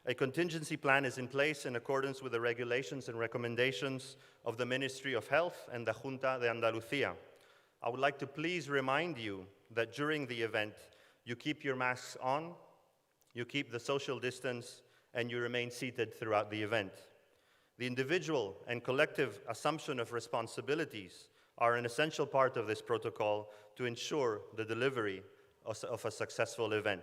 A contingency plan is in place in accordance with the regulations and recommendations of the Ministry of Health and the Junta de Andalucía. I would like to please remind you that during the event, you keep your masks on, you keep the social distance, and you remain seated throughout the event. The individual and collective assumption of responsibilities are an essential part of this protocol to ensure the delivery of a successful event.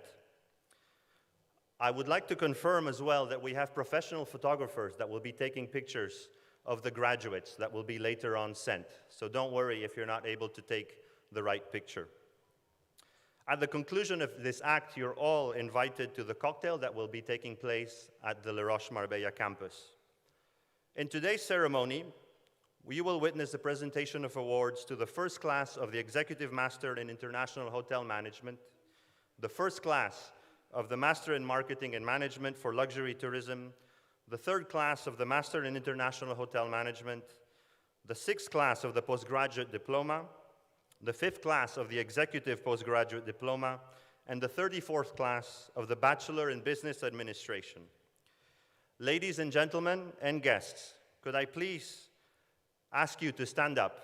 I would like to confirm as well that we have professional photographers that will be taking pictures of the graduates that will be later on sent. So don't worry if you're not able to take the right picture. At the conclusion of this act, you're all invited to the cocktail that will be taking place at the Lirash Marbella campus. In today's ceremony, we will witness the presentation of awards to the first class of the Executive Master in International Hotel Management, the first class of the Master in Marketing and Management for Luxury Tourism, the third class of the Master in International Hotel Management, the sixth class of the Postgraduate Diploma, the fifth class of the Executive Postgraduate Diploma, and the 34th class of the Bachelor in Business Administration. Ladies and gentlemen and guests, could I please ask you to stand up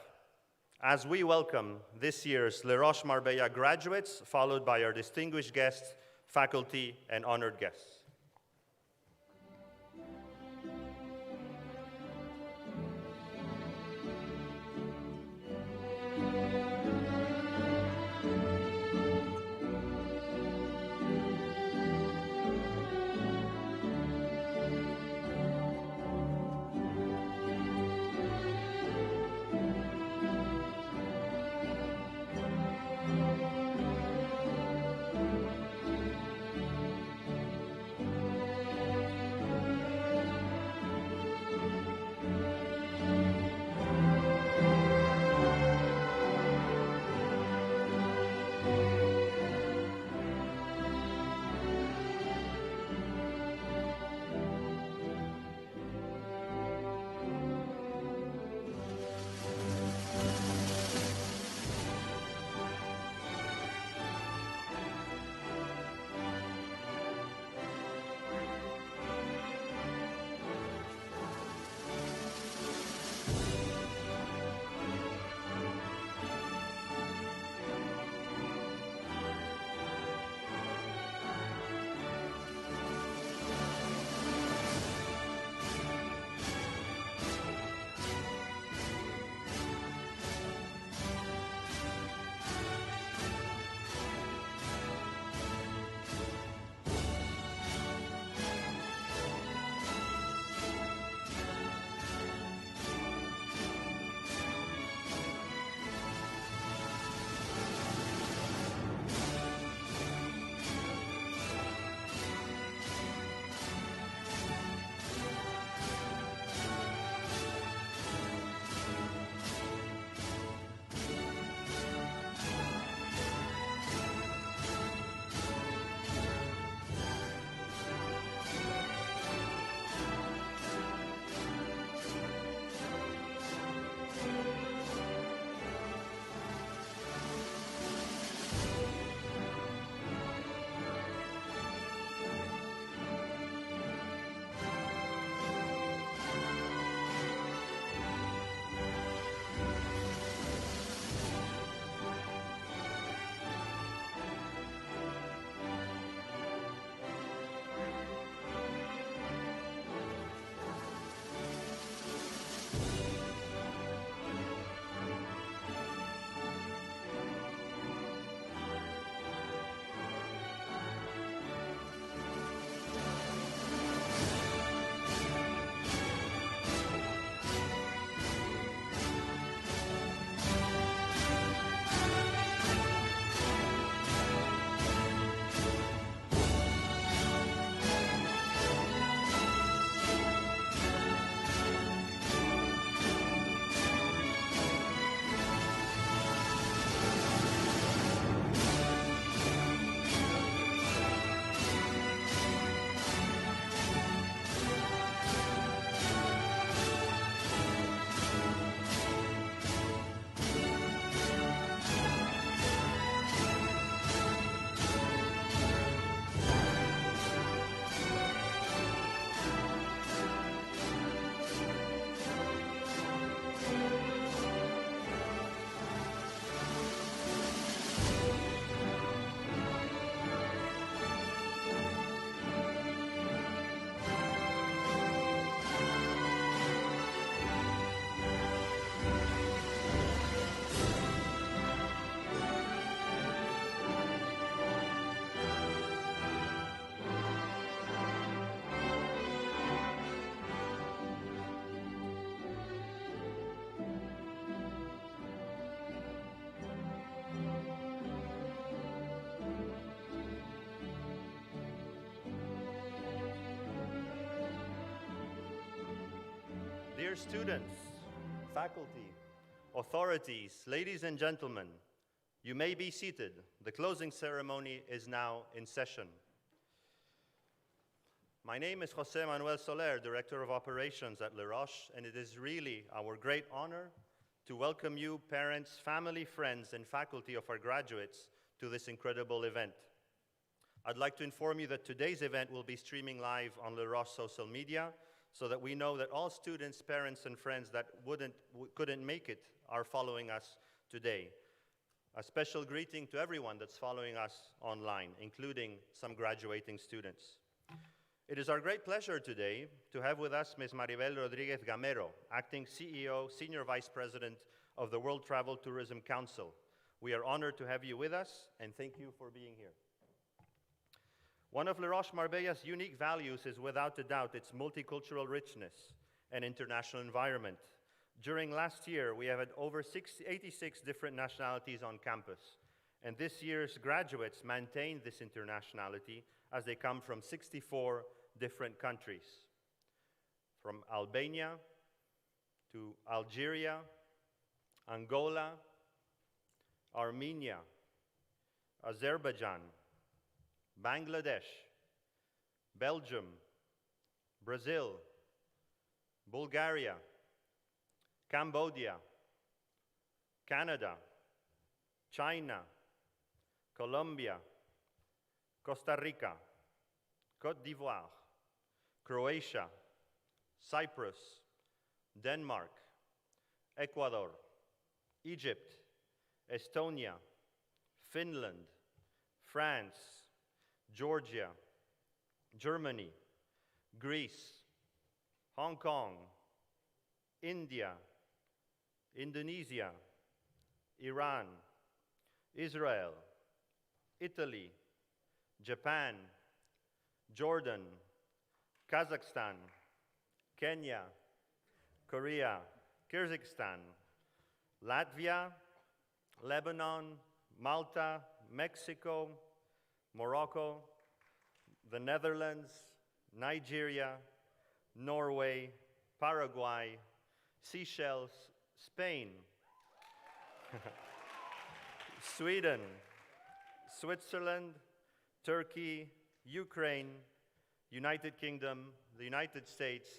as we welcome this year's Lirash Marbella graduates, followed by our distinguished guests, faculty, and honored guests. Dear students, faculty, authorities, ladies and gentlemen, you may be seated. The closing ceremony is now in session. My name is José Manuel Soler, Director of Operations at Lirash, and it is really our great honor to welcome you, parents, family, friends, and faculty of our graduates to this incredible event. I'd like to inform you that today's event will be streaming live on Lirash social media so that we know that all students, parents, and friends that couldn't make it are following us today. A special greeting to everyone that's following us online, including some graduating students. It is our great pleasure today to have with us Ms. Maribel Rodriguez Gamero, Acting CEO, Senior Vice President of the World Travel Tourism Council. We are honored to have you with us, and thank you for being here. One of Lirash Marbella's unique values is without a doubt its multicultural richness and international environment. During last year, we have had over 86 different nationalities on campus, and this year's graduates maintained this internationality as they come from 64 different countries, from Albania to Algeria, Angola, Armenia, Azerbaijan, Bangladesh, Belgium, Brazil, Bulgaria, Cambodia, Canada, China, Colombia, Costa Rica, Côte d'Ivoire, Croatia, Cyprus, Denmark, Ecuador, Egypt, Estonia, Finland, France, Georgia, Germany, Greece, Hong Kong, India, Indonesia, Iran, Israel, Italy, Japan, Jordan, Kazakhstan, Kenya, Korea, Kyrgyzstan, Latvia, Lebanon, Malta, Mexico, Morocco, the Netherlands, Nigeria, Norway, Paraguay, Seychelles, Spain, Sweden, Switzerland, Turkey, Ukraine, United Kingdom, the United States,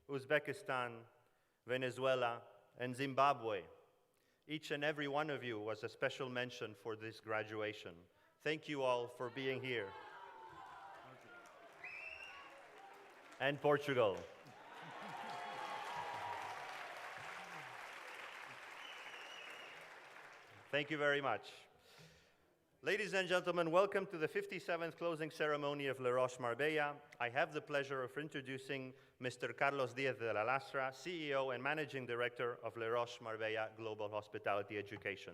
Uzbekistan, Venezuela, and Zimbabwe. Each and every one of you was a special mention for this graduation. Thank you all for being here. And Portugal. Thank you very much. Ladies and gentlemen, welcome to the 57th closing ceremony of Lirash Marbella. I have the pleasure of introducing Mr. Carlos Diaz de la Lastra, CEO and Managing Director of Lirash Marbella Global Hospitality Education.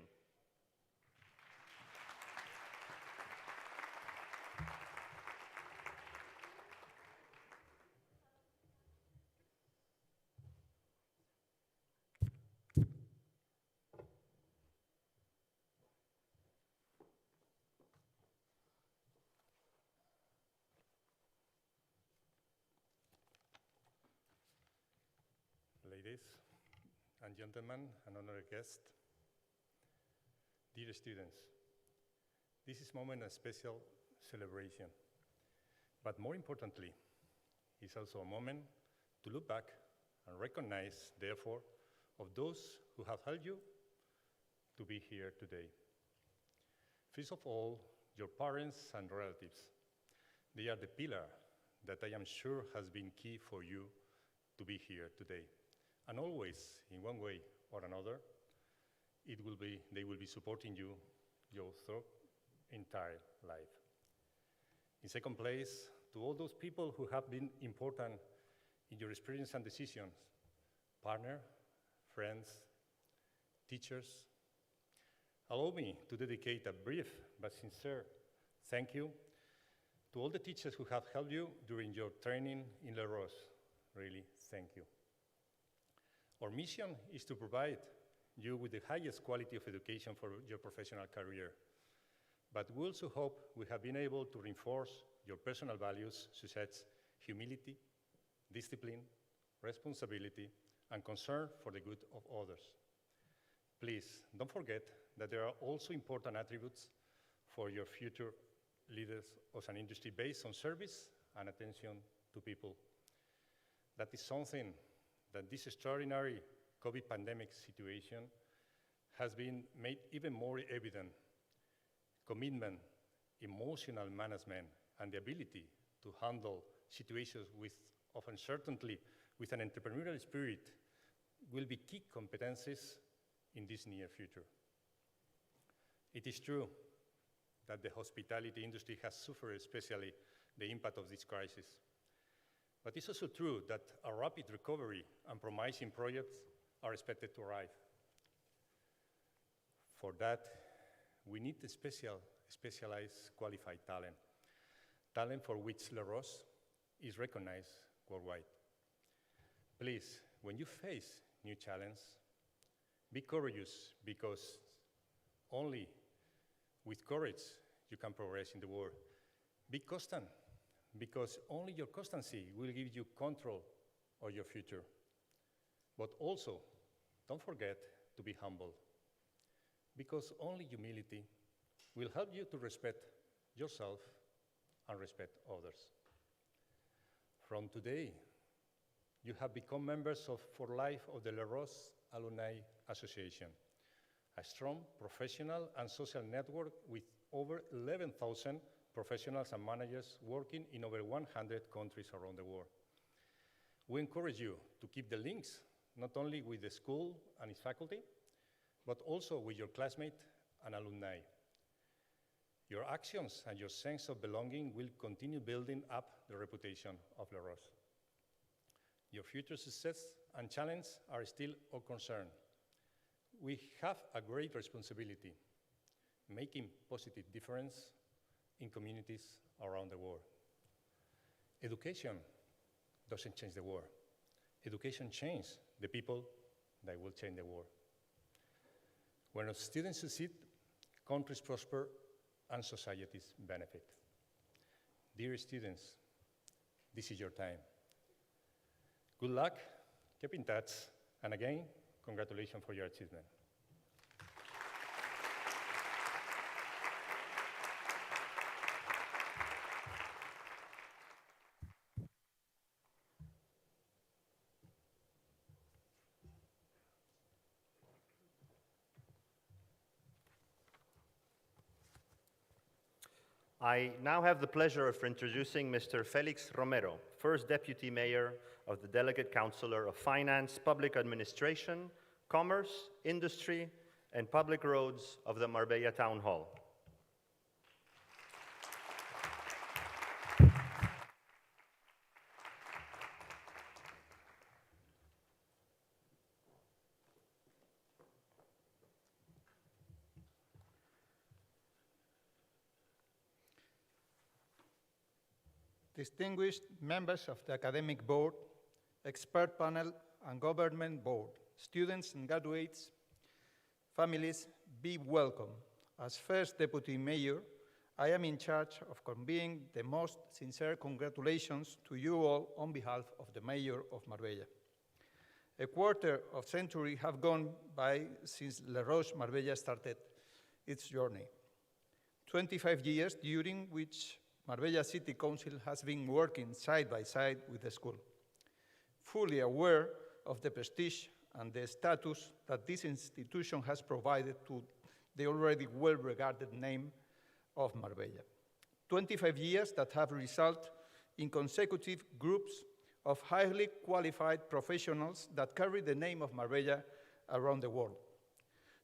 Ladies and gentlemen, and honored guests, dear students, this is a moment of special celebration, but more importantly, it's also a moment to look back and recognize the effort of those who have helped you to be here today. First of all, your parents and relatives. They are the pillar that I am sure has been key for you to be here today. And always, in one way or another, they will be supporting you your entire life. In second place, to all those people who have been important in your experience and decisions, partner, friends, teachers, allow me to dedicate a brief but sincere thank you to all the teachers who have helped you during your training in Roches. Really, thank you. Our mission is to provide you with the highest quality of education for your professional career. But we also hope we have been able to reinforce your personal values such as humility, discipline, responsibility, and concern for the good of others. Please, don't forget that there are also important attributes for your future leaders of an industry based on service and attention to people. That is something that this extraordinary COVID pandemic situation has been made even more evident. Commitment, emotional management, and the ability to handle situations of uncertainty with an entrepreneurial spirit will be key competencies in this near future. It is true that the hospitality industry has suffered especially the impact of this crisis. But it's also true that a rapid recovery and promising projects are expected to arrive. For that, we need specialized qualified talent, talent for which Lirash is recognized worldwide. Please, when you face new challenges, be courageous, because only with courage you can progress in the world. Be constant, because only your constancy will give you control of your future. But also, don't forget to be humble, because only humility will help you to respect yourself and respect others. From today, you have become members for life of the Lirash Alumni Association, a strong professional and social network with over 11,000 professionals and managers working in over 100 countries around the world. We encourage you to keep the links not only with the school and its faculty, but also with your classmates and alumni. Your actions and your sense of belonging will continue building up the reputation of Lirash. Your future success and challenge are still our concern. We have a great responsibility, making positive difference in communities around the world. Education doesn't change the world. Education changes the people that will change the world. When our students succeed, countries prosper and societies benefit. Dear students, this is your time. Good luck, keep in touch, and again, congratulations for your achievement. I now have the pleasure of introducing Mr. Felix Romero, First Deputy Mayor of the Delegate Councillor of Finance, Public Administration, Commerce, Industry, and Public Roads of the Marbella Town Hall. Distinguished members of the Academic Board, Expert Panel, and Government Board, students and graduates, families, be welcome. As First Deputy Mayor, I am in charge of conveying the most sincere congratulations to you all on behalf of the Mayor of Marbella. A quarter of century have gone by since Lirash Marbella started its journey. 25 years during which Marbella City Council has been working side by side with the school, fully aware of the prestige and the status that this institution has provided to the already well-regarded name of Marbella. 25 years that have resulted in consecutive groups of highly qualified professionals that carry the name of Marbella around the world.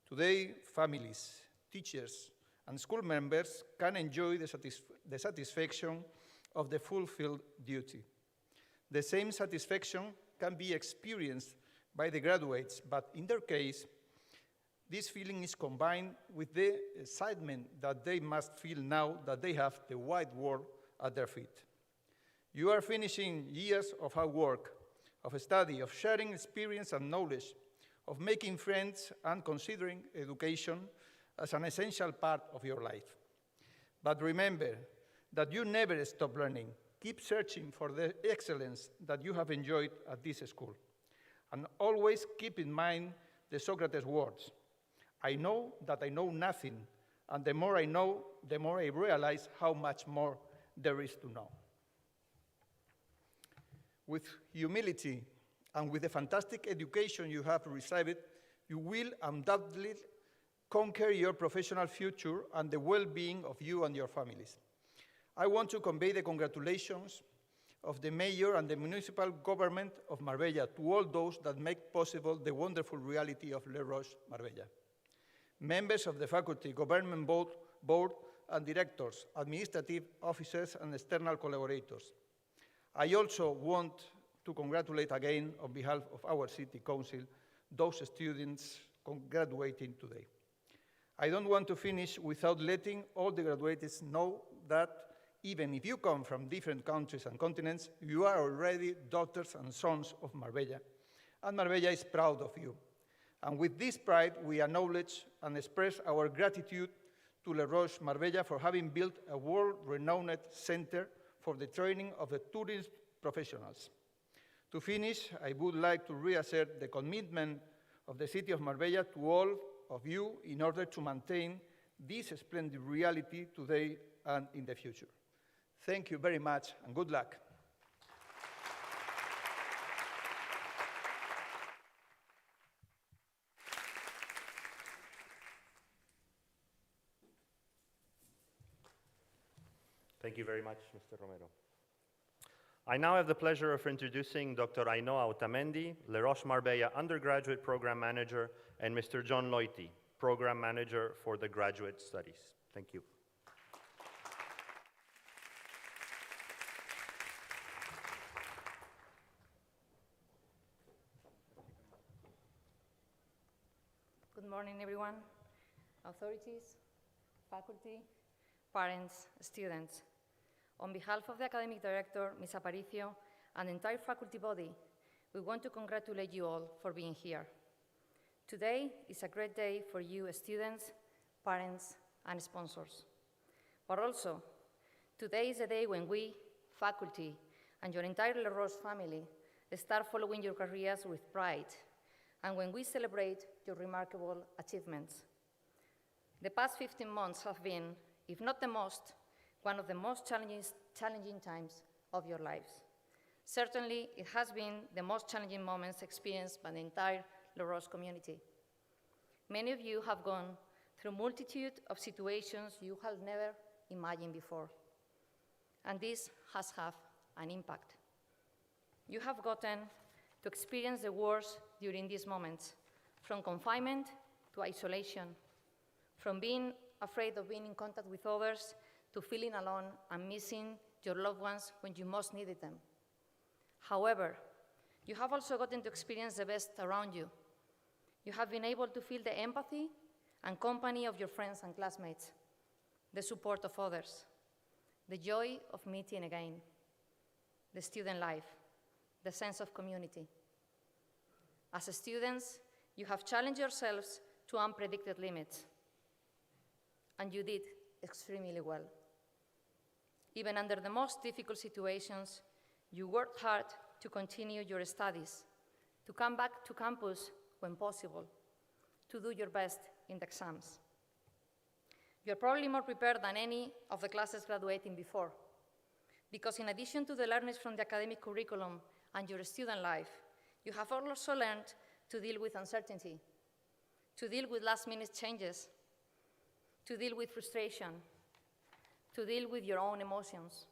Today, families, teachers, and school members can enjoy the satisfaction of the fulfilled duty. The same satisfaction can be experienced by the graduates, but in their case, this feeling is combined with the excitement that they must feel now that they have the wide world at their feet. You are finishing years of hard work, of study, of sharing experience and knowledge, of making friends and considering education as an essential part of your life. But remember that you never stop learning. Keep searching for the excellence that you have enjoyed at this school. And always keep in mind the Socrates words. I know that I know nothing, and the more I know, the more I realize how much more there is to know. With humility and with the fantastic education you have received, you will undoubtedly conquer your professional future and the well-being of you and your families. I want to convey the congratulations of the mayor and the municipal government of Marbella to all those that make possible the wonderful reality of Lirash, Marbella. Members of the faculty, government board and directors, administrative officers and external collaborators. I also want to congratulate again on behalf of our city council those students graduating today. I don't want to finish without letting all the graduates know that even if you come from different countries and continents, you are already daughters and sons of Marbella, and Marbella is proud of you. And with this pride, we acknowledge and express our gratitude to Lirash Marbella for having built a world-renowned center for the training of the tourism professionals. To finish, I would like to reassert the commitment of the city of Marbella to all of you in order to maintain this splendid reality today and in the future. Thank you very much and good luck. Thank you very much, Mr. Romero. I now have the pleasure of introducing Dr. Ainhoa Otamendi, Lirash Marbella Undergraduate Program Manager, and Mr. John Loity, Program Manager for the Graduate Studies. Thank you. Good morning, everyone. Authorities, faculty, parents, students. On behalf of the academic director, Ms. Aparicio, and the entire faculty body, we want to congratulate you all for being here. Today is a great day for you students, parents, and sponsors. But also, today is a day when we, faculty, and your entire Lirash family start following your careers with pride, and when we celebrate your remarkable achievements. The past 15 months have been, if not the most, one of the most challenging times of your lives. Certainly, it has been the most challenging moments experienced by the entire Lirash community. Many of you have gone through a multitude of situations you have never imagined before, and this has had an impact. You have gotten to experience the worst during these moments, from confinement to isolation, from being afraid of being in contact with others to feeling alone and missing your loved ones when you most needed them. However, you have also gotten to experience the best around you. You have been able to feel the empathy and company of your friends and classmates, the support of others, the joy of meeting again, the student life, the sense of community. As students, you have challenged yourselves to unpredicted limits, and you did extremely well. Even under the most difficult situations, you worked hard to continue your studies, to come back to campus when possible, to do your best in the exams. You're probably more prepared than any of the classes graduating before, because in addition to the learnings from the academic curriculum and your student life, you have also learned to deal with uncertainty, to deal with last-minute changes, to deal with frustration, to deal with your own emotions.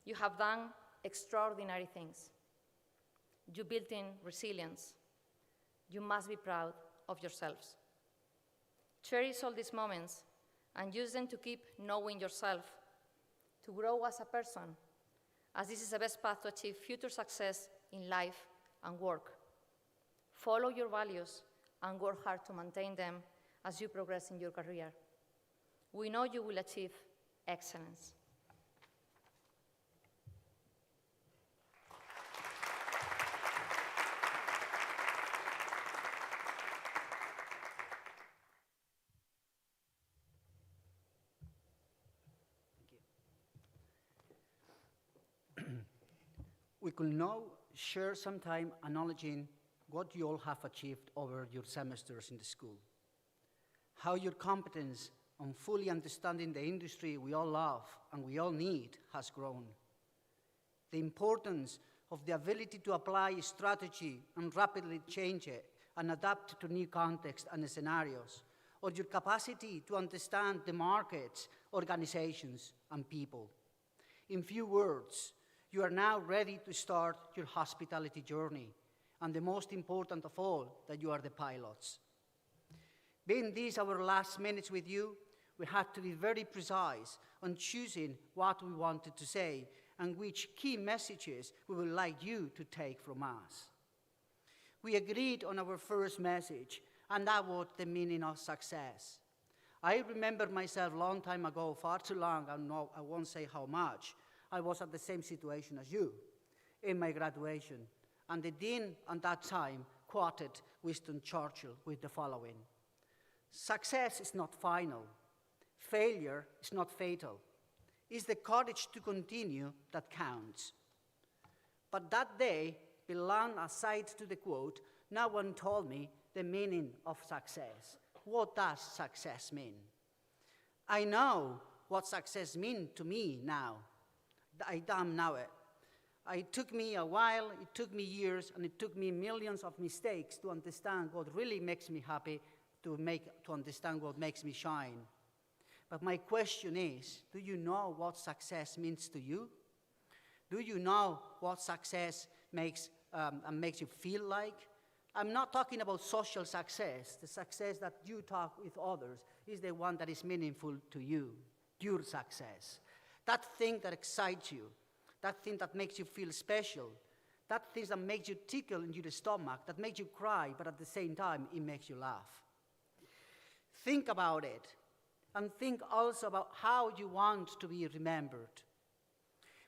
You have done extraordinary things. You built in resilience. You must be proud of yourselves. Cherish all these moments and use them to keep knowing yourself, to grow as a person, as this is the best path to achieve future success in life and work. Follow your values and work hard to maintain them as you progress in your career. We know you will achieve excellence. We could now share some time acknowledging what you all have achieved over your semesters in the school, how your competence on fully understanding the industry we all love and we all need has grown, the importance of the ability to apply strategy and rapidly change it and adapt to new contexts and scenarios, or your capacity to understand the markets, organizations, and people. In few words, you are now ready to start your hospitality journey, and the most important of all, that you are the pilots. Being these our last minutes with you, we had to be very precise on choosing what we wanted to say and which key messages we would like you to take from us. We agreed on our first message, and that was the meaning of success. I remember myself a long time ago, far too long, I won't say how much, I was at the same situation as you in my graduation, and the dean at that time quoted Winston Churchill with the following: "Success is not final. Failure is not fatal. It's the courage to continue that counts." But that day, belonged aside to the quote, no one told me the meaning of success. What does success mean? I know what success means to me now. I don't know it. It took me a while, it took me years, and it took me millions of mistakes to understand what really makes me happy, to understand what makes me shine. But my question is, do you know what success means to you? Do you know what success makes you feel like? I'm not talking about social success. The success that you talk with others is the one that is meaningful to you, your success. That thing that excites you, that thing that makes you feel special, that thing that makes you tickle in your stomach, that makes you cry, but at the same time, it makes you laugh. Think about it, and think also about how you want to be remembered.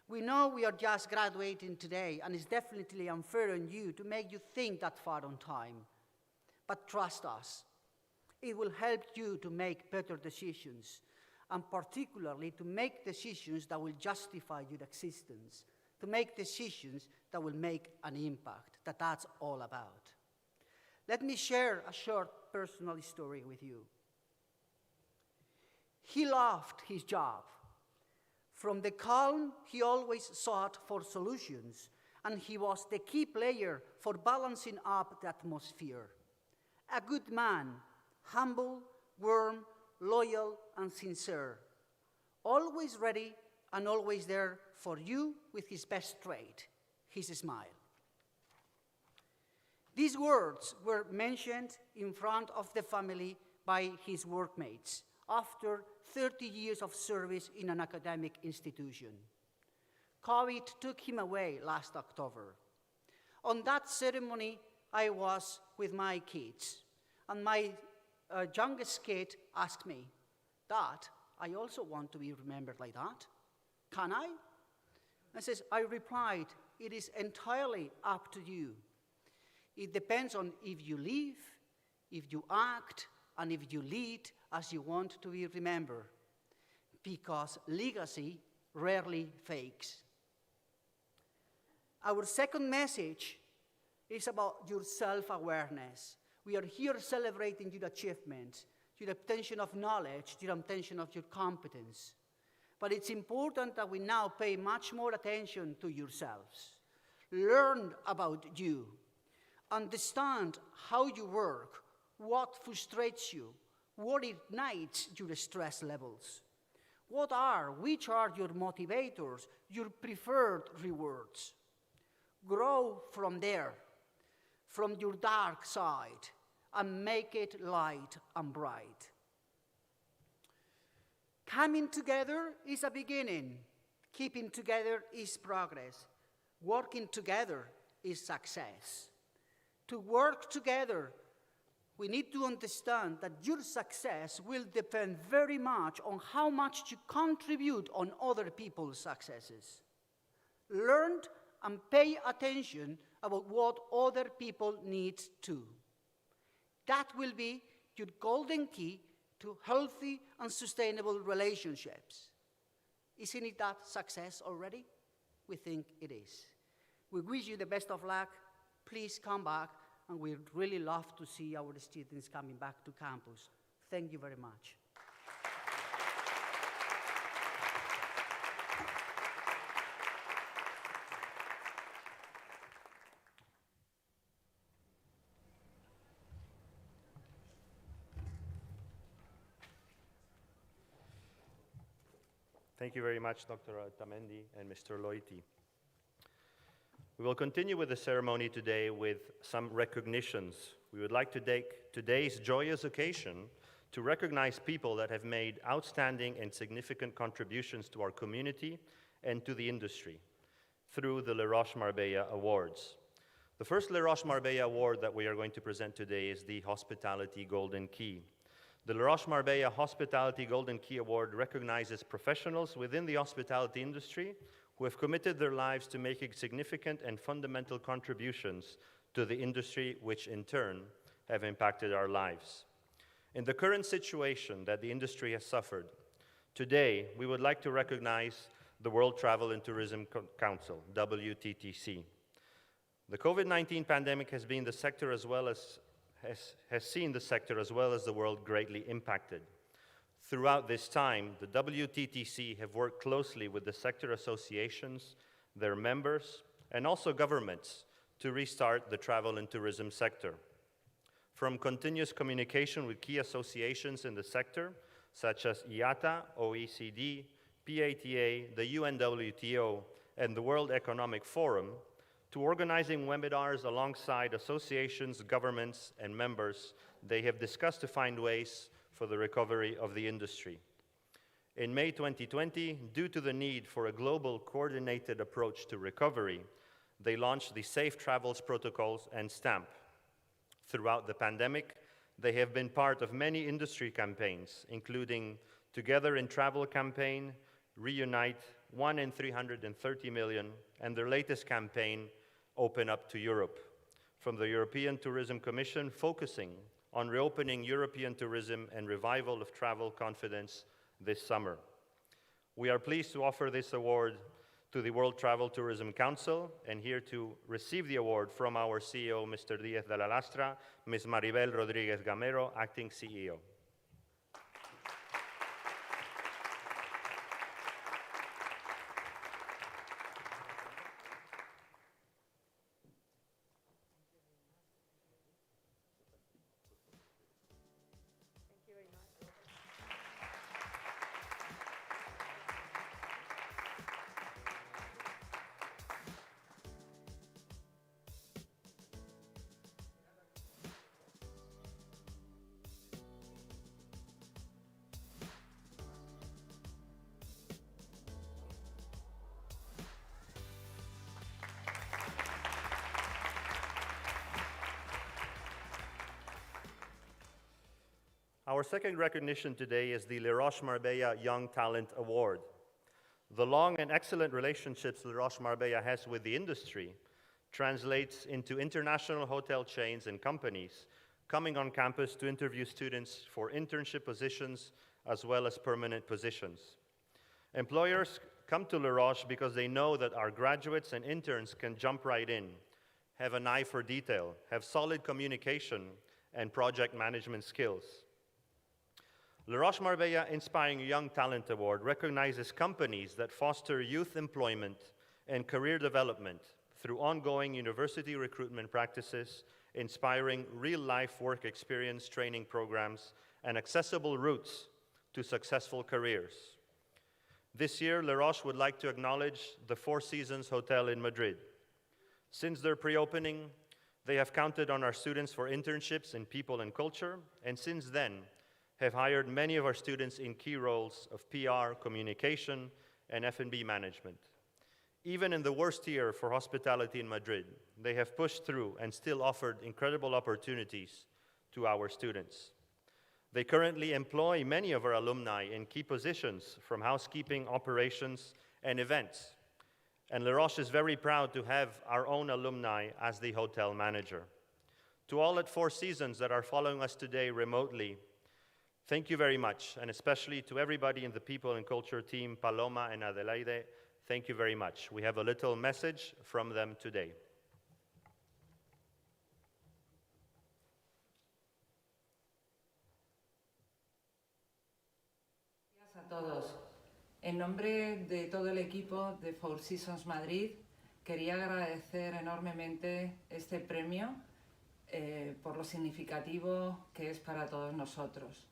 We know we are just graduating today, and it's definitely unfair on you to make you think that far on time. But trust us, it will help you to make better decisions, and particularly to make decisions that will justify your existence, to make decisions that will make an impact, that's all about. Let me share a short personal story with you. He loved his job. From the calm, he always sought for solutions, and he was the key player for balancing up the atmosphere. A good man, humble, warm, loyal, and sincere, always ready and always there for you with his best trait, his smile. These words were mentioned in front of the family by his workmates after 30 years of service in an academic institution. COVID took him away last October. On that ceremony, I was with my kids, and my youngest kid asked me, "Dad, I also want to be remembered like that. Can I?" I replied, "It is entirely up to you. It depends on if you live, if you act, and if you lead as you want to be remembered, because legacy rarely fakes." Our second message is about your self-awareness. We are here celebrating your achievements, your obtention of knowledge, your obtention of your competence. But it's important that we now pay much more attention to yourselves. Learn about you. Understand how you work, what frustrates you, what ignites your stress levels. Which are your motivators, your preferred rewards? Grow from there, from your dark side, and make it light and bright. Coming together is a beginning. Keeping together is progress. Working together is success. To work together, we need to understand that your success will depend very much on how much you contribute on other people's successes. Learn and pay attention about what other people need too. That will be your golden key to healthy and sustainable relationships. Isn't it that success already? We think it is. We wish you the best of luck. Please come back and we'd really love to see our students coming back to campus. Thank you very much. Thank you very much, Dr. Tamendi and Mr. Loiti. We will continue with the ceremony today with some recognitions. We would like to take today's joyous occasion to recognize people that have made outstanding and significant contributions to our community and to the industry through the Lirash Marbella Awards. The first Lirash Marbella Award that we are going to present today is the Hospitality Golden Key. The Lirash Marbella Hospitality Golden Key Award recognizes professionals within the hospitality industry who have committed their lives to making significant and fundamental contributions to the industry, which in turn have impacted our lives. In the current situation that the industry has suffered, today we would like to recognize the World Travel and Tourism Council, WTTC. The COVID-19 pandemic has been the sector as well as has seen the sector as well as the world greatly impacted. Throughout this time, the WTTC have worked closely with the sector associations, their members, and also governments to restart the travel and tourism sector. From continuous communication with key associations in the sector, such as IATA, OECD, PATA, the UNWTO, and the World Economic Forum, to organizing webinars alongside associations, governments, and members, they have discussed to find ways for the recovery of the industry. In May 2020, due to the need for a global coordinated approach to recovery, they launched the Safe Travels Protocols and Stamp. Throughout the pandemic, they have been part of many industry campaigns, including Together in Travel campaign, Reunite, 1 in 330 million, and their latest campaign, Open Up to Europe, from the European Tourism Commission, focusing on reopening European tourism and revival of travel confidence this summer. We are pleased to offer this award to the World Travel Tourism Council, and here to receive the award from our CEO, Mr. Díaz de la Lastra, Ms. Maribel Rodríguez Gamero, Acting CEO. Our second recognition today is the Lirash Marbella Young Talent Award. The long and excellent relationships Lirash Marbella has with the industry translates into international hotel chains and companies coming on campus to interview students for internship positions as well as permanent positions. Employers come to Lirash because they know that our graduates and interns can jump right in, have an eye for detail, have solid communication and project management skills. Lirash Marbella Inspiring Young Talent Award recognizes companies that foster youth employment and career development through ongoing university recruitment practices, inspiring real-life work experience training programs, and accessible routes to successful careers. This year, Lirash would like to acknowledge the Four Seasons Hotel in Madrid. Since their pre-opening, they have counted on our students for internships in people and culture, and since then, have hired many of our students in key roles of PR, communication, and F&B management. Even in the worst year for hospitality in Madrid, they have pushed through and still offered incredible opportunities to our students. They currently employ many of our alumni in key positions from housekeeping, operations, and events. And Lirash is very proud to have our own alumni as the hotel manager. To all at Four Seasons that are following us today remotely, thank you very much, and especially to everybody in the People and Culture team, Paloma and Adelaide, thank you very much. We have a little message from them today. A todos. En nombre de todo el equipo de Four Seasons Madrid, quería agradecer enormemente este premio por lo significativo que es para todos nosotros.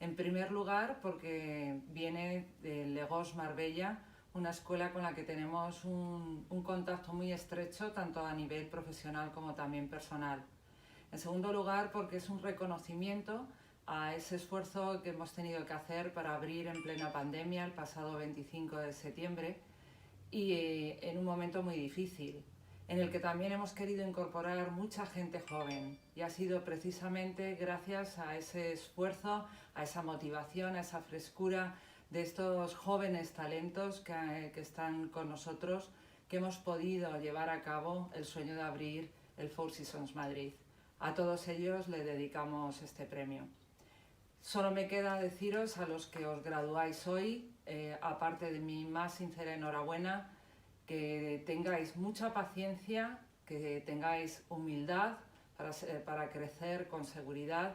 En primer lugar, porque viene de Lirash, Marbella, una escuela con la que tenemos un contacto muy estrecho, tanto a nivel profesional como también personal. En segundo lugar, porque es un reconocimiento a ese esfuerzo que hemos tenido que hacer para abrir en plena pandemia el pasado 25 de septiembre y en un momento muy difícil, en el que también hemos querido incorporar mucha gente joven, y ha sido precisamente gracias a ese esfuerzo, a esa motivación, a esa frescura de estos jóvenes talentos que están con nosotros, que hemos podido llevar a cabo el sueño de abrir el Four Seasons Madrid. A todos ellos le dedicamos este premio. Solo me queda deciros a los que os graduáis hoy, aparte de mi más sincera enhorabuena, que tengáis mucha paciencia, que tengáis humildad para crecer con seguridad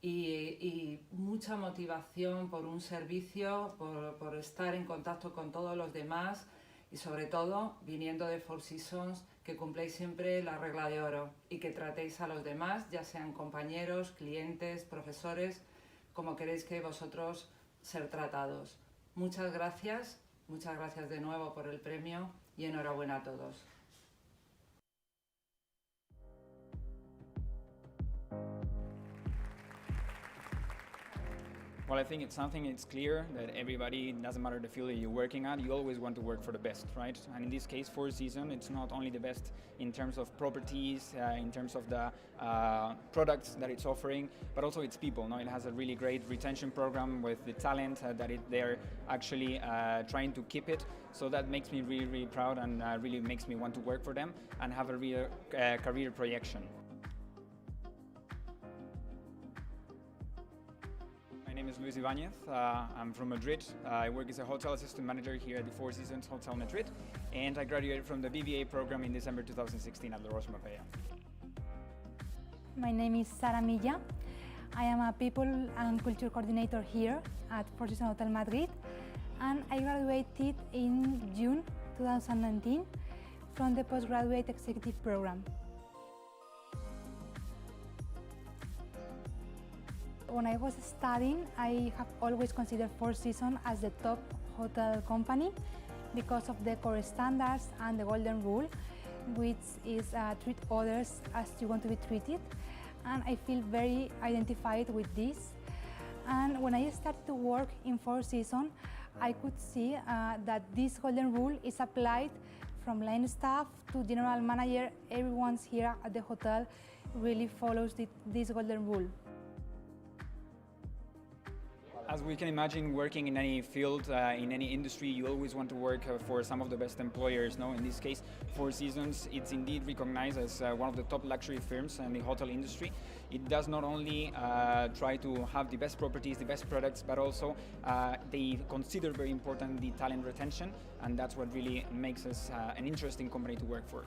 y mucha motivación por un servicio, por estar en contacto con todos los demás y sobre todo, viniendo de Four Seasons, que cumpláis siempre la regla de oro y que tratéis a los demás, ya sean compañeros, clientes, profesores, como queréis que vosotros ser tratados. Muchas gracias de nuevo por el premio y enhorabuena a todos. Well, I think it's clear that everybody, doesn't matter the field that you're working at, you always want to work for the best, right? And in this case, Four Seasons, it's not only the best in terms of properties, in terms of the products that it's offering, but also its people. No? It has a really great retention program with the talent they're actually trying to keep it. So that makes me really, really proud and really makes me want to work for them and have a real career projection. My name is Ivanyath. I'm from Madrid. I work as a hotel assistant manager here at the Four Seasons Hotel Madrid, and I graduated from the BBA program in December 2016 at Lirash, Marbella. My name is Sara Milla. I am a people and culture coordinator here at Four Seasons Hotel Madrid, and I graduated in June 2019 from the Postgraduate Executive Program. When I was studying, I have always considered Four Seasons as the top hotel company because of the core standards and the golden rule, which is treat others as you want to be treated. And I feel very identified with this. And when I started to work in Four Seasons, I could see that this golden rule is applied from line staff to general manager. Everyone here at the hotel really follows this golden rule. As we can imagine, working in any field, in any industry, you always want to work for some of the best employers. No? In this case, Four Seasons, it's indeed recognized as one of the top luxury firms in the hotel industry. It does not only try to have the best properties, the best products, but also they consider very important the talent retention, and that's what really makes us an interesting company to work for.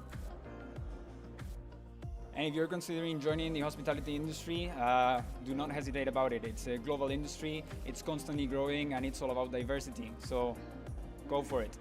And if you're considering joining the hospitality industry, do not hesitate about it. It's a global industry, it's constantly growing, and it's all about diversity. So go for it.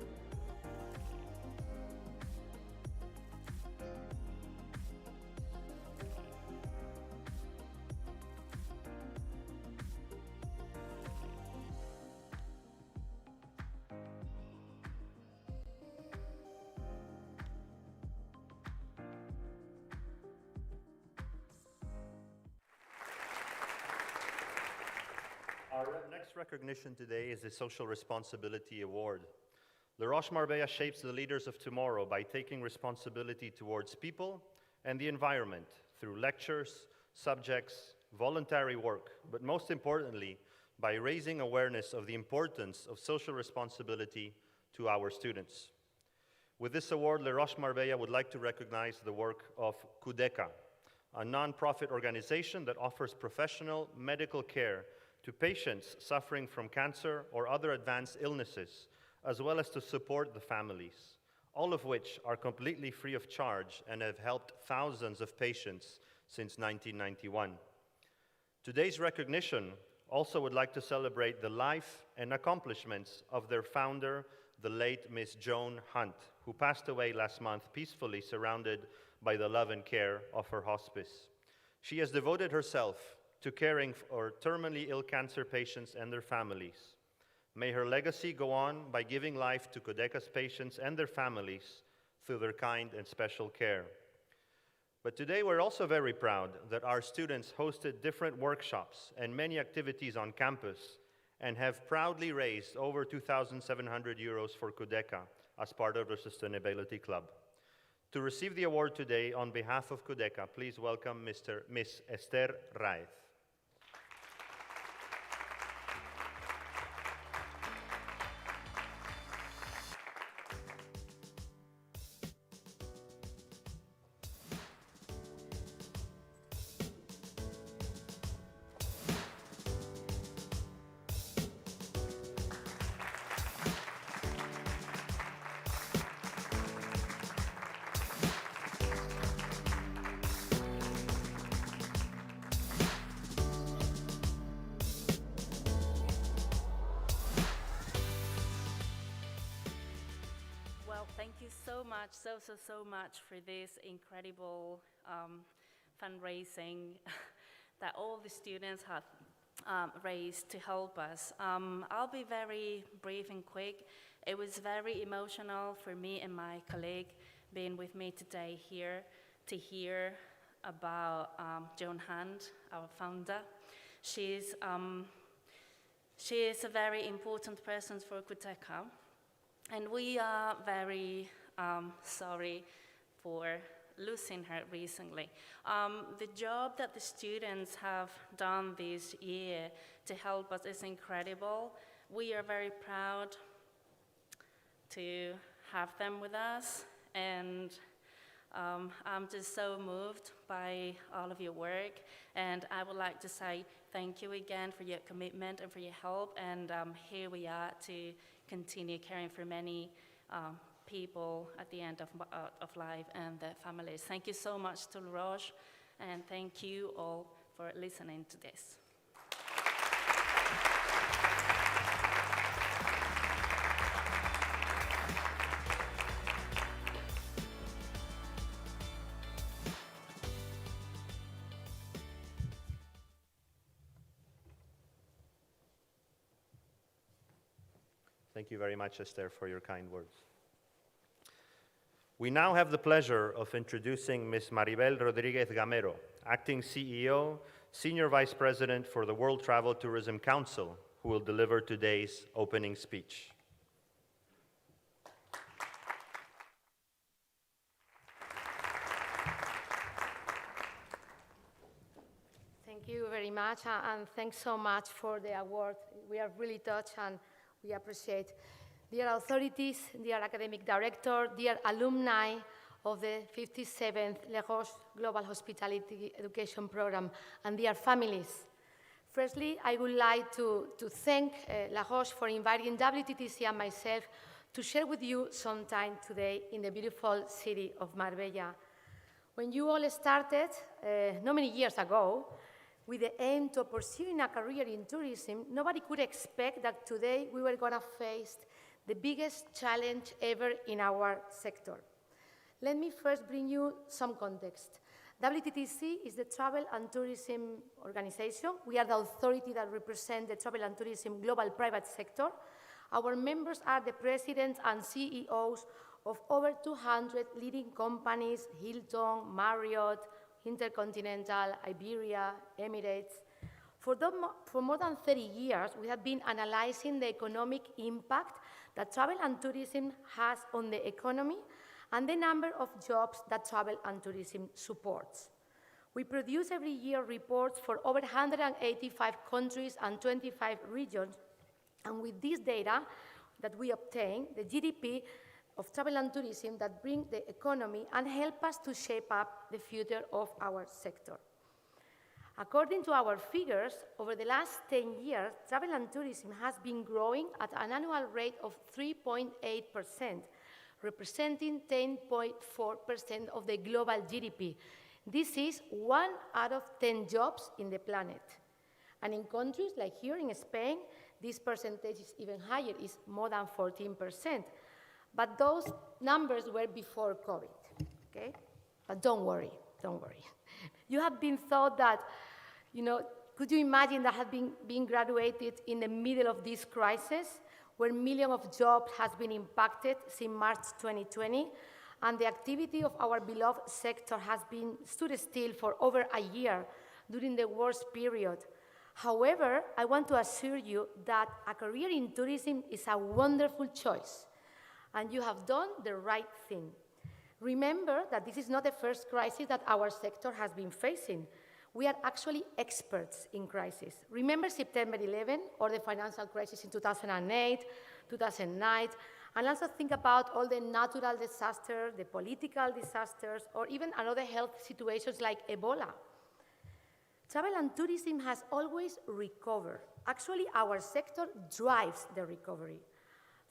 Our next recognition today is the Social Responsibility Award. Lirash Marbella shapes the leaders of tomorrow by taking responsibility towards people and the environment through lectures, subjects, voluntary work, but most importantly, by raising awareness of the importance of social responsibility to our students. With this award, Lirash Marbella would like to recognize the work of Kudeka, a non-profit organization that offers professional medical care to patients suffering from cancer or other advanced illnesses, as well as to support the families, all of which are completely free of charge and have helped thousands of patients since 1991. Today's recognition also would like to celebrate the life and accomplishments of their founder, the late Miss Joan Hunt, who passed away last month peacefully surrounded by the love and care of her hospice. She has devoted herself to caring for terminally ill cancer patients and their families. May her legacy go on by giving life to Codeca's patients and their families through their kind and special care. But today we're also very proud that our students hosted different workshops and many activities on campus and have proudly raised over 2,700 euros for Codeca as part of the Sustainability Club. To receive the award today on behalf of Codeca, please welcome Miss Esther Raez. Well, thank you so much for this incredible fundraising that all the students have raised to help us. I'll be very brief and quick. It was very emotional for me and my colleague being with me today here to hear about Joan Hunt, our founder. She is a very important person for Codeca. And we are very sorry for losing her recently. The job that the students have done this year to help us is incredible. We are very proud to have them with us, and I'm just so moved by all of your work, and I would like to say thank you again for your commitment and for your help, and here we are to continue caring for many people at the end of life and their families. Thank you so much to Roches, and thank you all for listening to this. Thank you very much, Esther, for your kind words. We now have the pleasure of introducing Ms. Maribel Rodriguez Gamero, Acting CEO, Senior Vice President for the World Travel Tourism Council, who will deliver today's opening speech. Thank you very much, and thanks so much for the award. We are really touched and we appreciate. Dear authorities, dear academic director, dear alumni of the 57th Lirash Global Hospitality Education Program, and dear families. Firstly, I would like to thank Lirash for inviting WTTC and myself to share with you some time today in the beautiful city of Marbella. When you all started, not many years ago, with the aim to pursuing a career in tourism, nobody could expect that today we were going to face the biggest challenge ever in our sector. Let me first bring you some context. WTTC is the Travel and Tourism Organization. We are the authority that represents the travel and tourism global private sector. Our members are the presidents and CEOs of over 200 leading companies: Hilton, Marriott, Intercontinental, Iberia, Emirates. For more than 30 years, we have been analyzing the economic impact that travel and tourism has on the economy and the number of jobs that travel and tourism supports. We produce every year reports for over 185 countries and 25 regions, and with this data that we obtain, the GDP of travel and tourism that bring the economy and help us to shape up the future of our sector. According to our figures, over the last 10 years, travel and tourism has been growing at an annual rate of 3.8%, representing 10.4% of the global GDP. This is 1 out of 10 jobs in the planet. And in countries like here in Spain, this percentage is even higher, is more than 14%. But those numbers were before COVID, okay? But don't worry, don't worry. You have been thought that, could you imagine that had been graduated in the middle of this crisis, where millions of jobs has been impacted since March 2020, and the activity of our beloved sector has been stood still for over a year during the worst period. However, I want to assure you that a career in tourism is a wonderful choice, and you have done the right thing. Remember that this is not the first crisis that our sector has been facing. We are actually experts in crisis. Remember September 11 or the financial crisis in 2008, 2009, and also think about all the natural disasters, the political disasters, or even another health situations like Ebola. Travel and tourism has always recovered. Actually, our sector drives the recovery.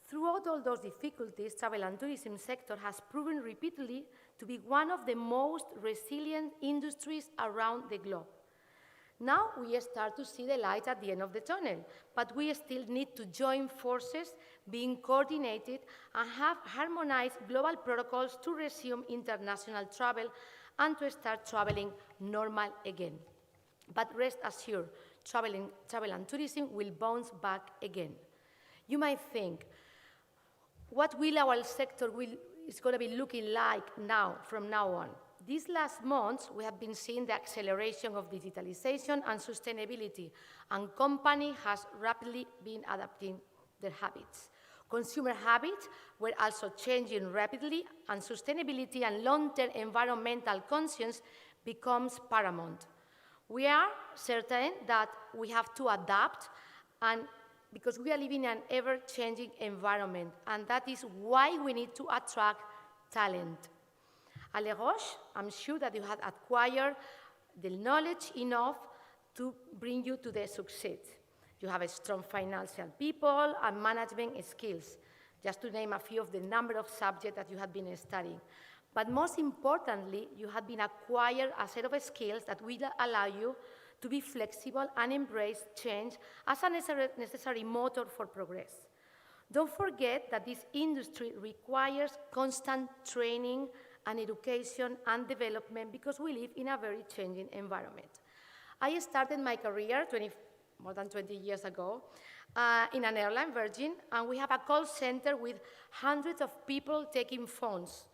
Throughout all those difficulties, travel and tourism sector has proven repeatedly to be one of the most resilient industries around the globe. Now we start to see the light at the end of the tunnel, but we still need to join forces, being coordinated, and have harmonized global protocols to resume international travel and to start traveling normal again. But rest assured, travel and tourism will bounce back again. You might think, what will our sector is going to be looking like now, from now on? These last months, we have been seeing the acceleration of digitalization and sustainability, and companies has rapidly been adapting their habits. Consumer habits were also changing rapidly, and sustainability and long-term environmental conscience becomes paramount. We are certain that we have to adapt, and because we are living in an ever-changing environment, and that is why we need to attract talent. At Roches, I'm sure that you have acquired the knowledge enough to bring you to the success. You have a strong financial people and management skills, just to name a few of the number of subjects that you have been studying. But most importantly, you have been acquired a set of skills that will allow you to be flexible and embrace change as a necessary motor for progress. Don't forget that this industry requires constant training and education and development because we live in a very changing environment. I started my career more than 20 years ago in an airline, Virgin, and we have a call center with hundreds of people taking phones.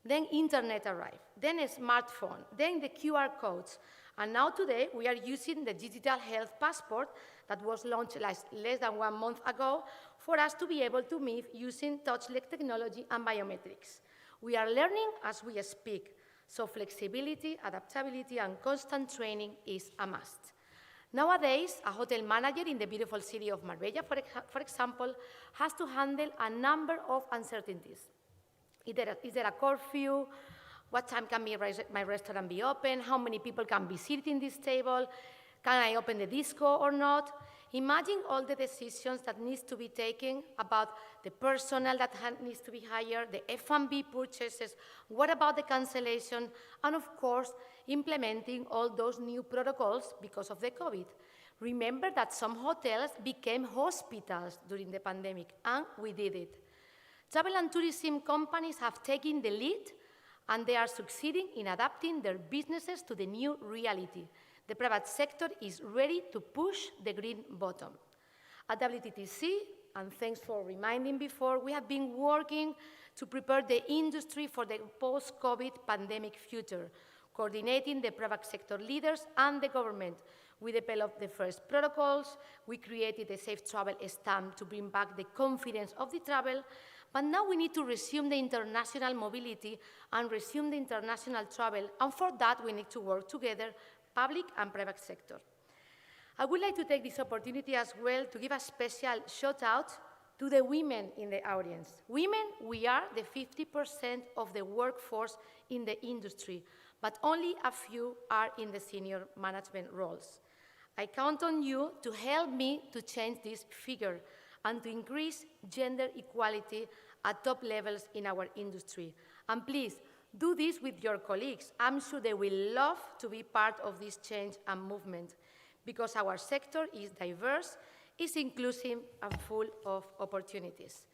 Then internet arrived, then a smartphone, then the QR codes. And now today, we are using the digital health passport that was launched less than 1 month ago for us to be able to move using touchless technology and biometrics. We are learning as we speak, so flexibility, adaptability, and constant training is a must. Nowadays, a hotel manager in the beautiful city of Marbella, for example, has to handle a number of uncertainties. Is there a curfew? What time can my restaurant be open? How many people can be sitting at this table? Can I open the disco or not? Imagine all the decisions that needs to be taken about the personnel that needs to be hired, the F&B purchases, what about the cancellation, and of course, implementing all those new protocols because of the COVID. Remember that some hotels became hospitals during the pandemic, and we did it. Travel and tourism companies have taken the lead, and they are succeeding in adapting their businesses to the new reality. The private sector is ready to push the green button. At WTTC, and thanks for reminding before, we have been working to prepare the industry for the post-COVID pandemic future, coordinating the private sector leaders and the government. We developed the first protocols, we created a safe travel stamp to bring back the confidence of the travel, but now we need to resume the international mobility and resume the international travel, and for that we need to work together, public and private sector. I would like to take this opportunity as well to give a special shout out to the women in the audience. Women, we are the 50% of the workforce in the industry, but only a few are in the senior management roles. I count on you to help me to change this figure and to increase gender equality at top levels in our industry. And please, do this with your colleagues. I'm sure they will love to be part of this change and movement. because our sector is diverse, is inclusive, and full of opportunities.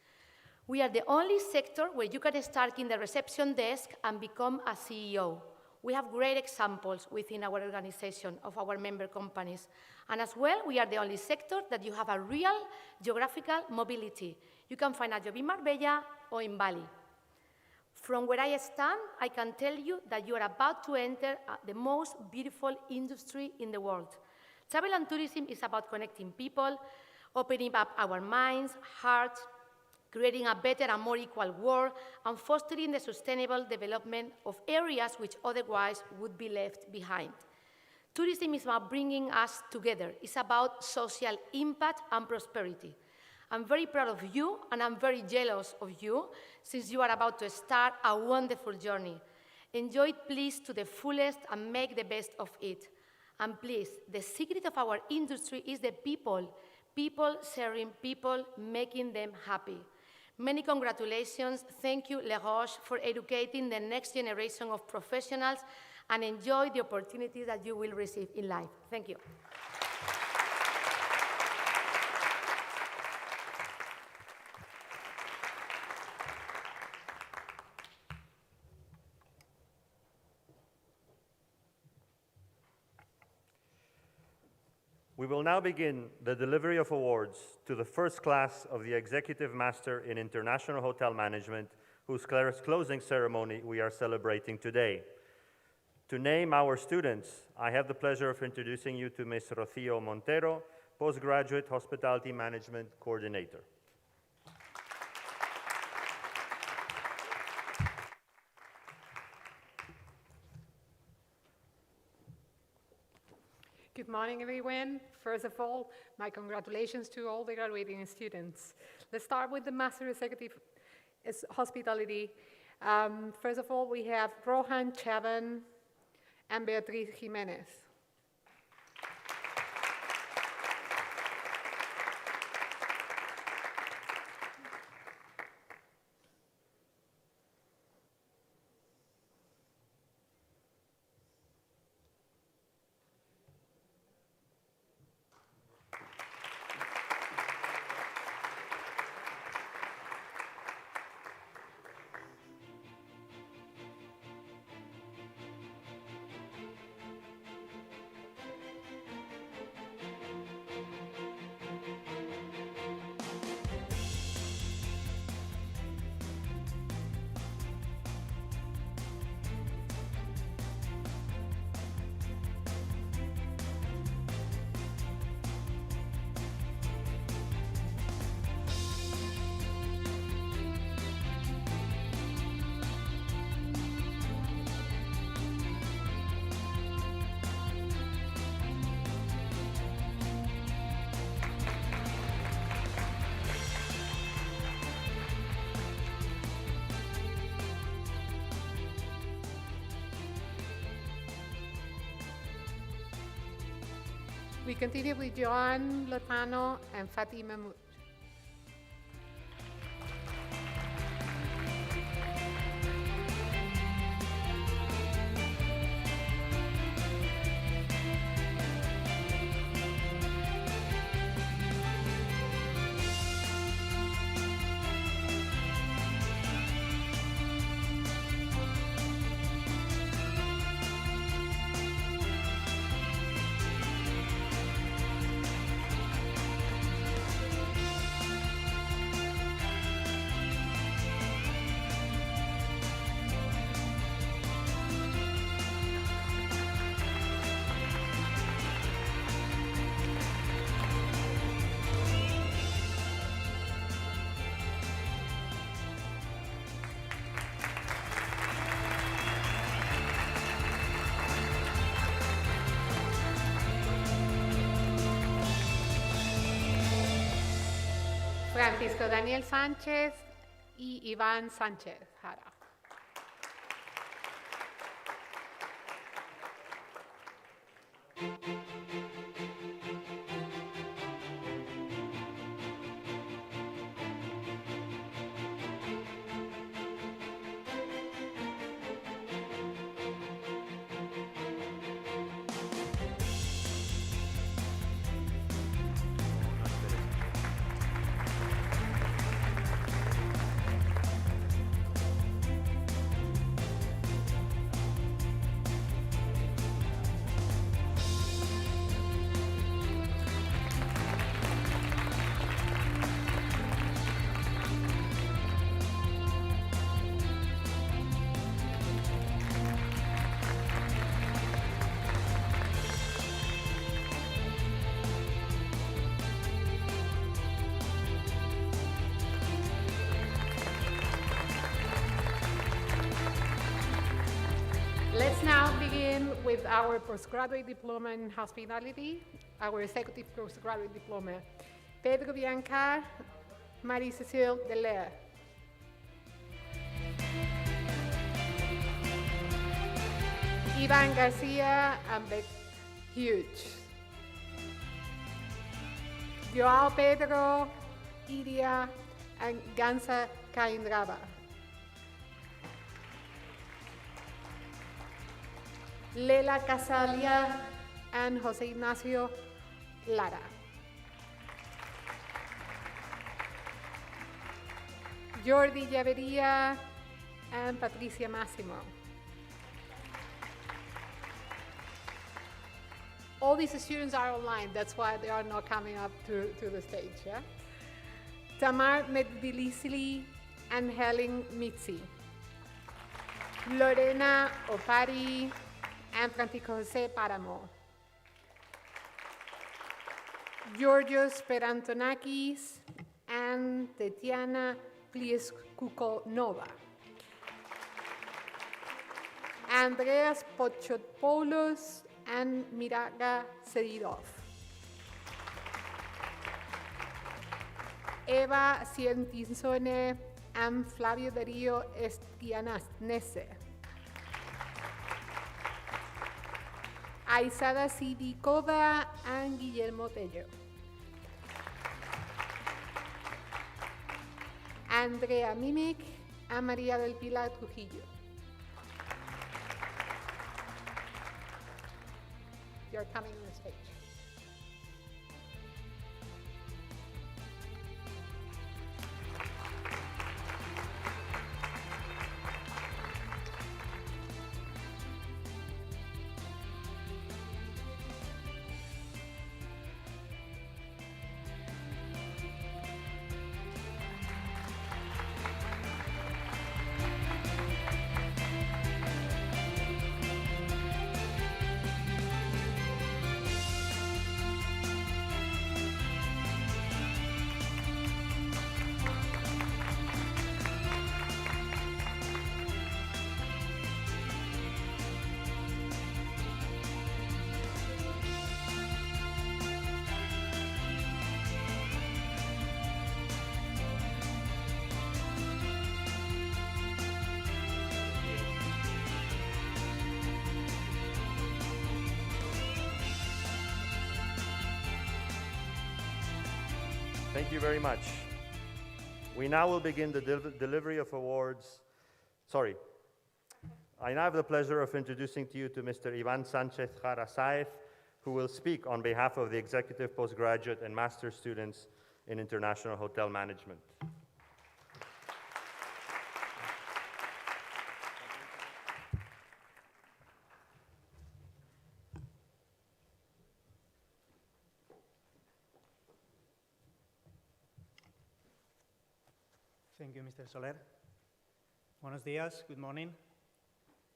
We are the only sector where you can start in the reception desk and become a CEO. We have great examples within our organization of our member companies. And as well, we are the only sector that you have a real geographical mobility. You can find a job in Marbella or in Bali. From where I stand, I can tell you that you are about to enter the most beautiful industry in the world. Travel and tourism is about connecting people, opening up our minds, hearts, creating a better and more equal world, and fostering the sustainable development of areas which otherwise would be left behind. Tourism is about bringing us together. It's about social impact and prosperity. I'm very proud of you, and I'm very jealous of you, since you are about to start a wonderful journey. Enjoy it, please, to the fullest and make the best of it. And please, the secret of our industry is the people. People serving people, making them happy. Many congratulations. Thank you, Lirash, for educating the next generation of professionals, and enjoy the opportunities that you will receive in life. Thank you. We will now begin the delivery of awards to the first class of the Executive Master in International Hotel Management, whose closing ceremony we are celebrating today. To name our students, I have the pleasure of introducing you to Ms. Rocío Montero, Postgraduate Hospitality Management Coordinator. Good morning, everyone. First of all, my congratulations to all the graduating students. Let's start with the Master Executive Hospitality. First of all, we have Rohan Chavan and Beatriz Jimenez. We continue with Joan Lozano and Fatima Mahmoud. Francisco Daniel Sánchez y Iván Sánchez Jara. with our postgraduate diploma in hospitality, our executive postgraduate diploma. Pedro Bianca, Marie-Cécile Delaire. Ivan Garcia and Beck Hughes. Joao Pedro, Iria, and Gansa Kaindraba. Lela Casalia and Jose Ignacio Lara. Jordi Llaveria and Patricia Massimo. All these students are online, that's why they are not coming up to the stage. Yeah? Tamar Medvilisili and Helen Mitzi. Lorena Opari and Francisco Jose Paramo. Georgios Perantonakis and Tetiana Plieskukonova. Andreas Pochopoulos and Miraga Sedidov. Eva Cientinsone and Flavio Darío Estianese. Aizada Sidikova and Guillermo Tello. Andrea Mimic and María del Pilar Trujillo. You're coming on the stage. Thank you very much. We now will begin the delivery of awards. Sorry. I now have the pleasure of introducing to you to Mr. Ivan Sanchez Jara-Saez, who will speak on behalf of the executive postgraduate and master's students in international hotel management. Thank you, Mr. Soler. Buenos días, good morning.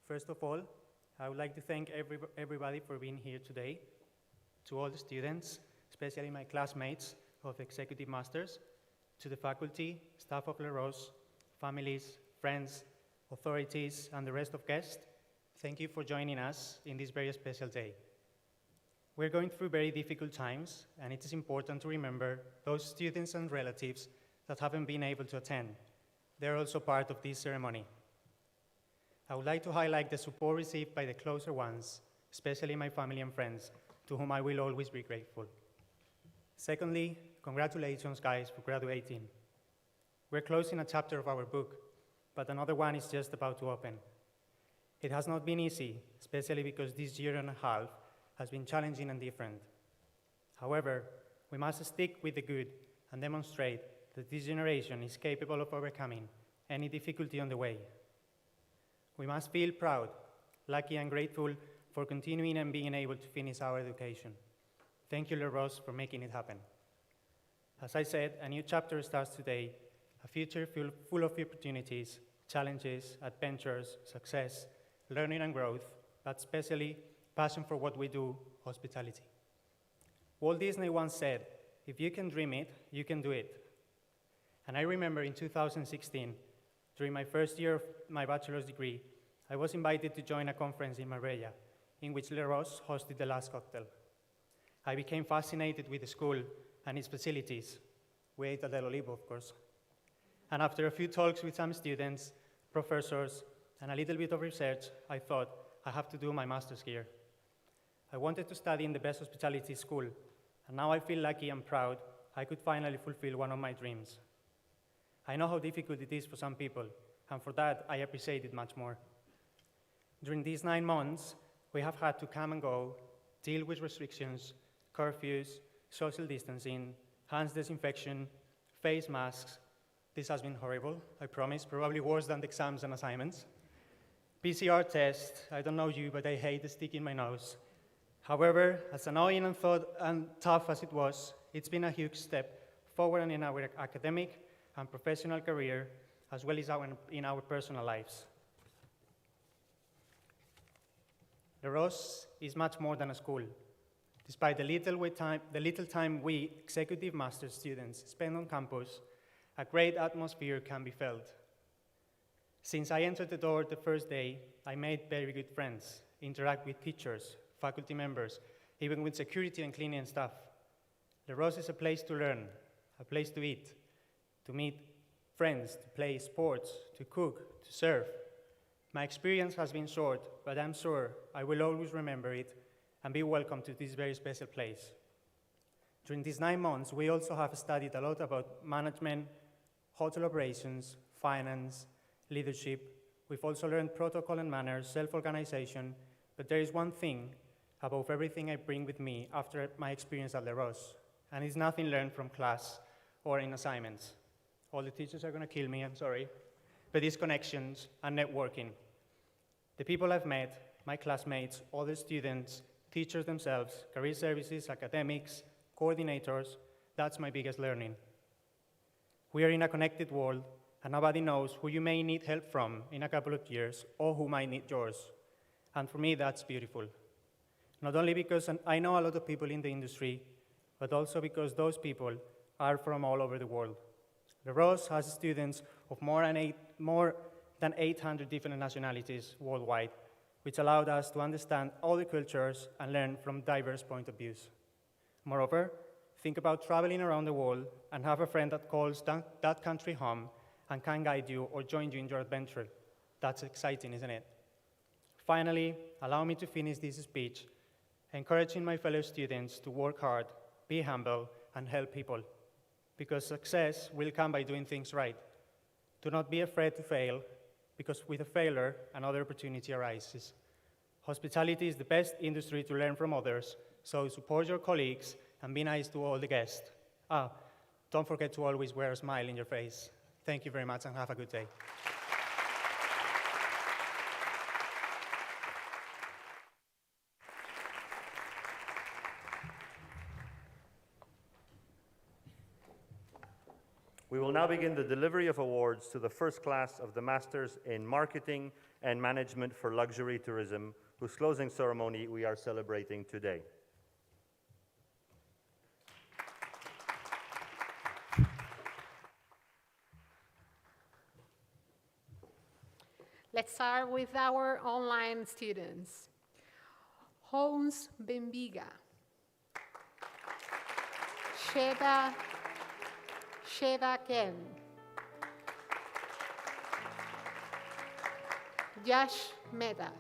First of all, I would like to thank everybody for being here today. To all the students, especially my classmates of Executive Masters, to the faculty, staff of Lirash, families, friends, authorities, and the rest of guests, thank you for joining us in this very special day. We're going through very difficult times, and it is important to remember those students and relatives that haven't been able to attend. They're also part of this ceremony. I would like to highlight the support received by the closer ones, especially my family and friends, to whom I will always be grateful. Secondly, congratulations, guys, for graduating. We're closing a chapter of our book, but another one is just about to open. It has not been easy, especially because this year and a half has been challenging and different. However, we must stick with the good and demonstrate that this generation is capable of overcoming any difficulty on the way. We must feel proud, lucky, and grateful for continuing and being able to finish our education. Thank you, Lirash, for making it happen. As I said, a new chapter starts today, a future full of opportunities, challenges, adventures, success, learning and growth, but especially passion for what we do, hospitality. Walt Disney once said, "If you can dream it, you can do it." And I remember in 2016, during my first year of my bachelor's degree, I was invited to join a conference in Marbella, in which Lirash hosted the last cocktail. I became fascinated with the school and its facilities. We ate at El Olivo, of course. And after a few talks with some students, professors, and a little bit of research, I thought, I have to do my master's here. I wanted to study in the best hospitality school, and now I feel lucky and proud I could finally fulfill one of my dreams. I know how difficult it is for some people, and for that, I appreciate it much more. During these 9 months, we have had to come and go, deal with restrictions, curfews, social distancing, hands disinfection, face masks. This has been horrible, I promise, probably worse than the exams and assignments. PCR test, I don't know you, but I hate the stick in my nose. However, as annoying and tough as it was, it's been a huge step forward in our academic and professional career, as well as in our personal lives. The Roches is much more than a school. Despite the little time we executive master students spend on campus, a great atmosphere can be felt. Since I entered the door the first day, I made very good friends, interact with teachers, faculty members, even with security and cleaning staff. The Roches is a place to learn, a place to eat, to meet friends, to play sports, to cook, to serve. My experience has been short, but I'm sure I will always remember it and be welcome to this very special place. During these 9 months, we also have studied a lot about management, hotel operations, finance, leadership. We've also learned protocol and manners, self-organization, but there is one thing above everything I bring with me after my experience at Lirash, and it's nothing learned from class or in assignments. All the teachers are gonna kill me, I'm sorry, but it's connections and networking. The people I've met, my classmates, other students, teachers themselves, career services, academics, coordinators, that's my biggest learning. We are in a connected world, and nobody knows who you may need help from in a couple of years or who might need yours. And for me, that's beautiful. Not only because I know a lot of people in the industry, but also because those people are from all over the world. The Roches has students of more than 800 different nationalities worldwide, which allowed us to understand all the cultures and learn from diverse point of views. Moreover, think about traveling around the world and have a friend that calls that country home and can guide you or join you in your adventure. That's exciting, isn't it? Finally, allow me to finish this speech encouraging my fellow students to work hard, be humble, and help people, because success will come by doing things right. Do not be afraid to fail, because with a failure, another opportunity arises. Hospitality is the best industry to learn from others, so support your colleagues and be nice to all the guests. Don't forget to always wear a smile in your face. Thank you very much and have a good day. We will now begin the delivery of awards to the first class of the Masters in Marketing and Management for Luxury Tourism, whose closing ceremony we are celebrating today. Let's start with our online students. Hans Benviga, Sheva Ken, Yash Mehta,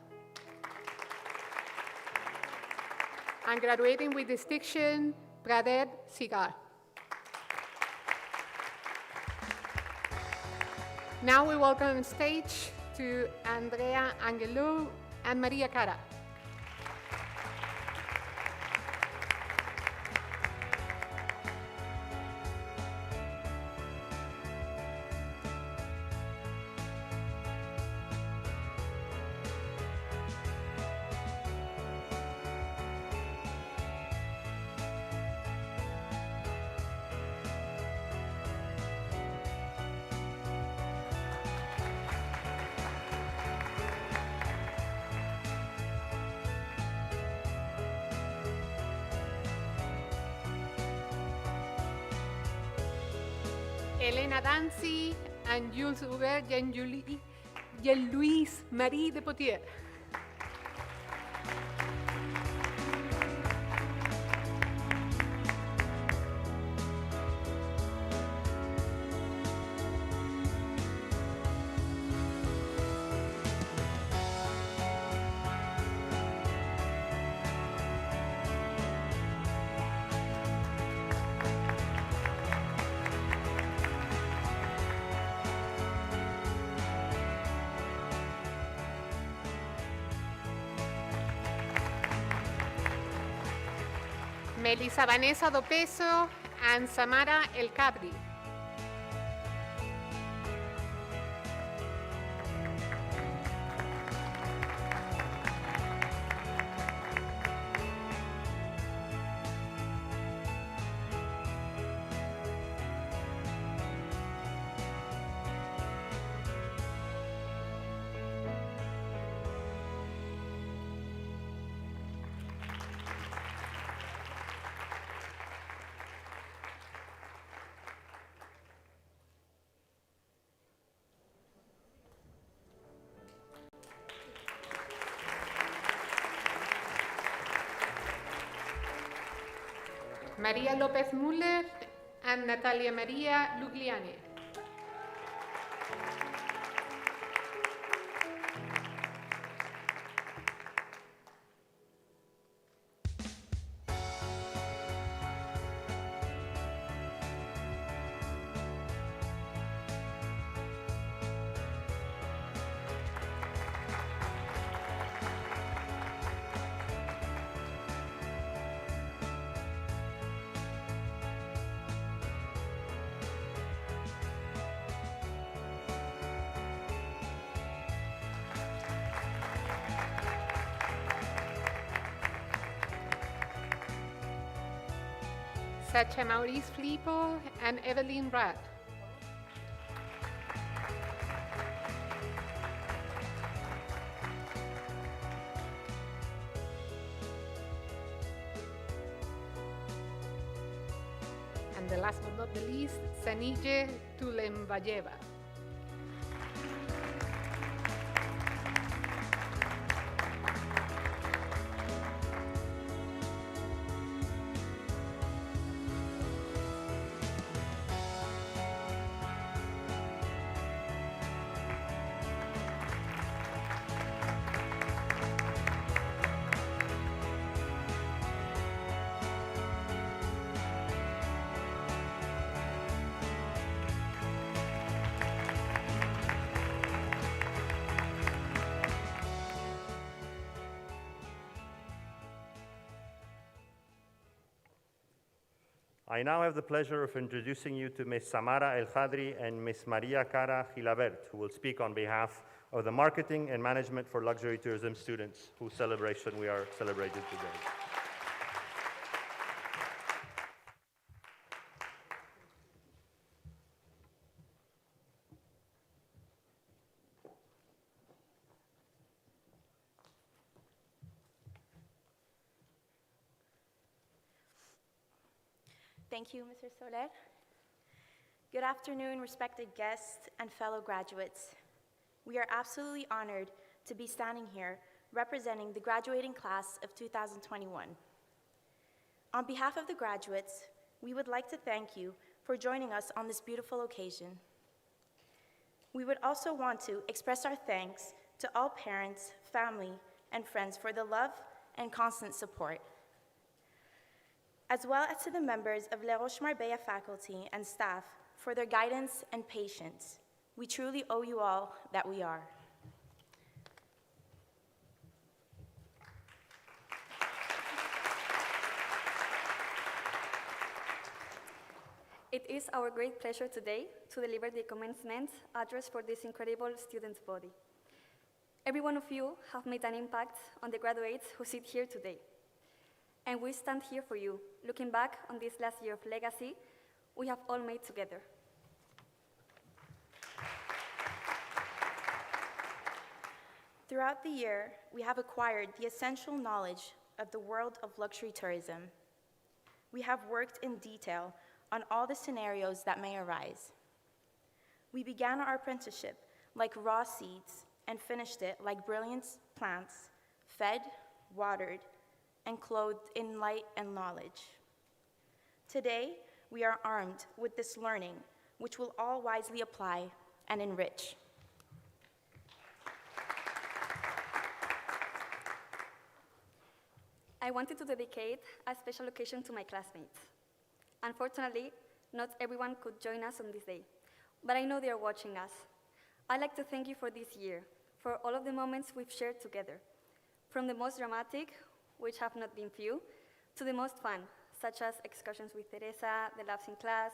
and graduating with distinction, Pradet Sigar. Now we welcome on stage to Andrea Angelou and Maria Cara. Elena Danzi and Jules Hubert Jean-Louis Marie de Potier. Melissa Vanessa Dopeso and Samara El Cabri. María López Müller and Natalia Maria Lugliani. Sacha Maurice Filippo and Evelyn Rath. And the last but not the least, Sanije Tulembayeva. I now have the pleasure of introducing you to Ms. Samara El Khadri and Ms. Maria Cara Gilabert, who will speak on behalf of the Marketing and Management for Luxury Tourism students, whose celebration we are celebrating today. Thank you, Mr. Soler. Good afternoon, respected guests and fellow graduates. We are absolutely honored to be standing here representing the graduating class of 2021. On behalf of the graduates, we would like to thank you for joining us on this beautiful occasion. We would also want to express our thanks to all parents, family, and friends for the love and constant support, as well as to the members of Lirash Marbella faculty and staff for their guidance and patience. We truly owe you all that we are. It is our great pleasure today to deliver the commencement address for this incredible student body. Every one of you have made an impact on the graduates who sit here today. And we stand here for you, looking back on this last year of legacy we have all made together. Throughout the year, we have acquired the essential knowledge of the world of luxury tourism. We have worked in detail on all the scenarios that may arise. We began our apprenticeship like raw seeds and finished it like brilliant plants, fed, watered, and clothed in light and knowledge. Today, we are armed with this learning, which will all wisely apply and enrich. I wanted to dedicate a special occasion to my classmates. Unfortunately, not everyone could join us on this day, but I know they are watching us. I'd like to thank you for this year, for all of the moments we've shared together, from the most dramatic, which have not been few, to the most fun, such as excursions with Teresa, the labs in class,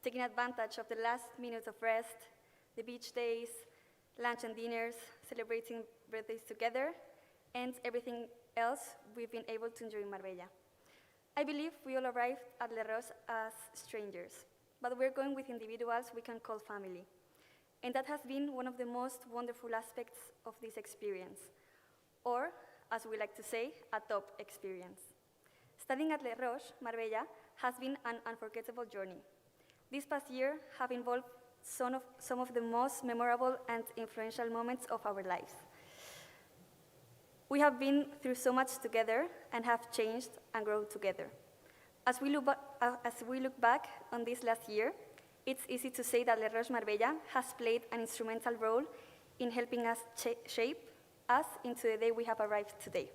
taking advantage of the last minutes of rest, the beach days, lunch and dinners, celebrating birthdays together, and everything else we've been able to enjoy in Marbella. I believe we all arrived at Roches as strangers, but we're going with individuals we can call family. And that has been one of the most wonderful aspects of this experience, or, as we like to say, a top experience. Studying at Roches, Marbella, has been an unforgettable journey. This past year have involved some of the most memorable and influential moments of our lives. We have been through so much together and have changed and grown together. As we look back on this last year, it's easy to say that Roches Marbella has played an instrumental role in helping us shape us into the day we have arrived today.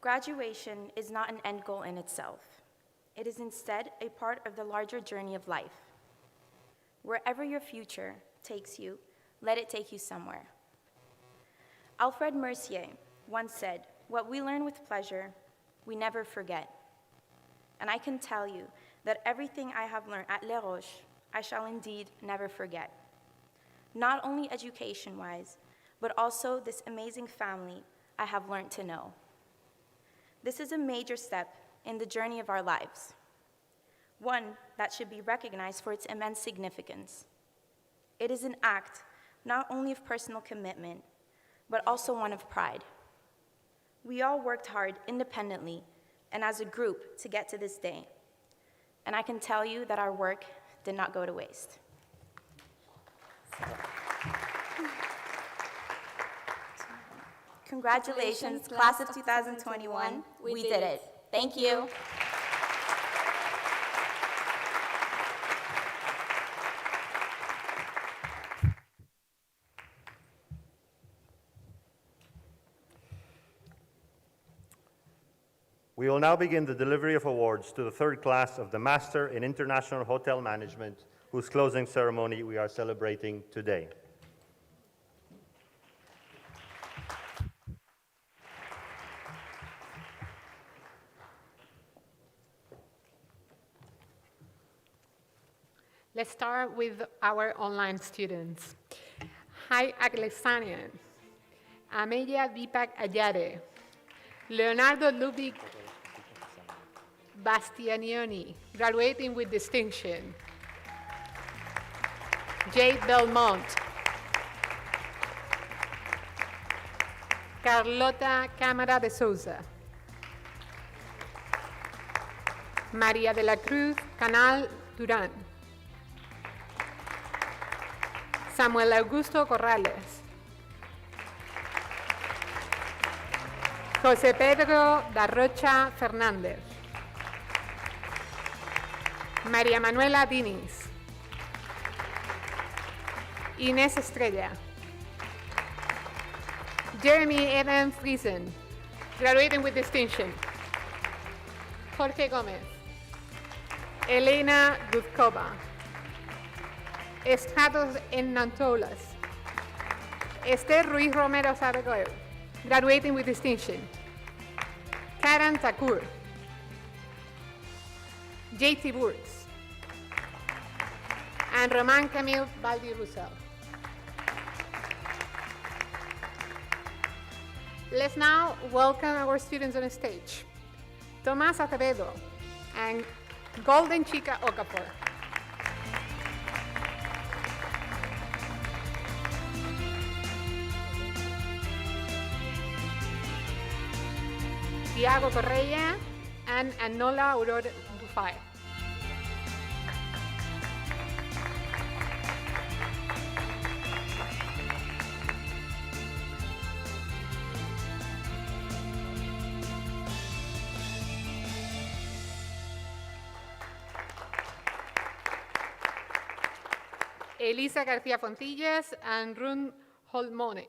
Graduation is not an end goal in itself. It is instead a part of the larger journey of life. Wherever your future takes you, let it take you somewhere. Alfred Mercier once said, "What we learn with pleasure, we never forget." And I can tell you that everything I have learned at Roches, I shall indeed never forget. Not only education-wise, but also this amazing family I have learned to know. This is a major step in the journey of our lives, one that should be recognized for its immense significance. It is an act not only of personal commitment, but also one of pride. We all worked hard independently and as a group to get to this day, and I can tell you that our work did not go to waste. Congratulations, class of 2021. We did it. Thank you. We will now begin the delivery of awards to the third class of the Master in International Hotel Management, whose closing ceremony we are celebrating today. Let's start with our online students. Hi, Aglesanian, Amelia Deepak Ayare, Leonardo Ludwig Bastianioni, graduating with distinction. Jade Belmont, Carlota Cámara de Souza, María de la Cruz Canal Durán, Samuel Augusto Corrales, José Pedro da Rocha Fernández, María Manuela Diniz, Inés Estrella, Jeremy Eden Friesen, graduating with distinction. Jorge Gómez, Elena Guzkova, Estratos en Nantolas, Esther Ruiz Romero Sargüell, graduating with distinction. Karan Thakur, J.T. Burks, and Roman Camille Baldi Roussel. Let's now welcome our students on stage. Tomás Acevedo and Golden Chica Okafor. Tiago Correa and Anola Aurora Dufay. Elisa García Fontillas and Rune Holmonen.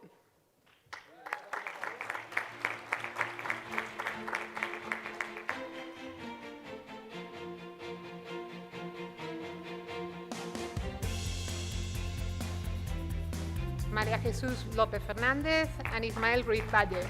María Jesús López Fernández, and Ismael Ruiz Valle.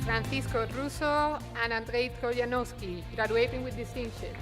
Francisco Russo and Andrei Trojanowski, graduating with distinction.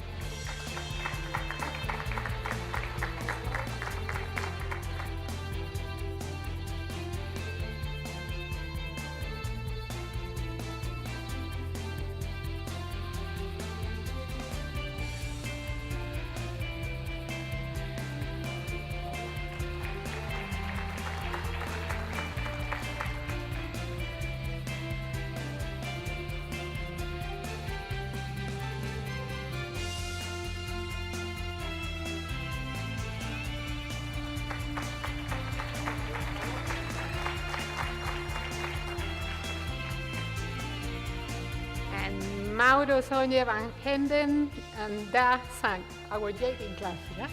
Mauro Sonia Van Henden and Da Sang, our dating class. Yeah?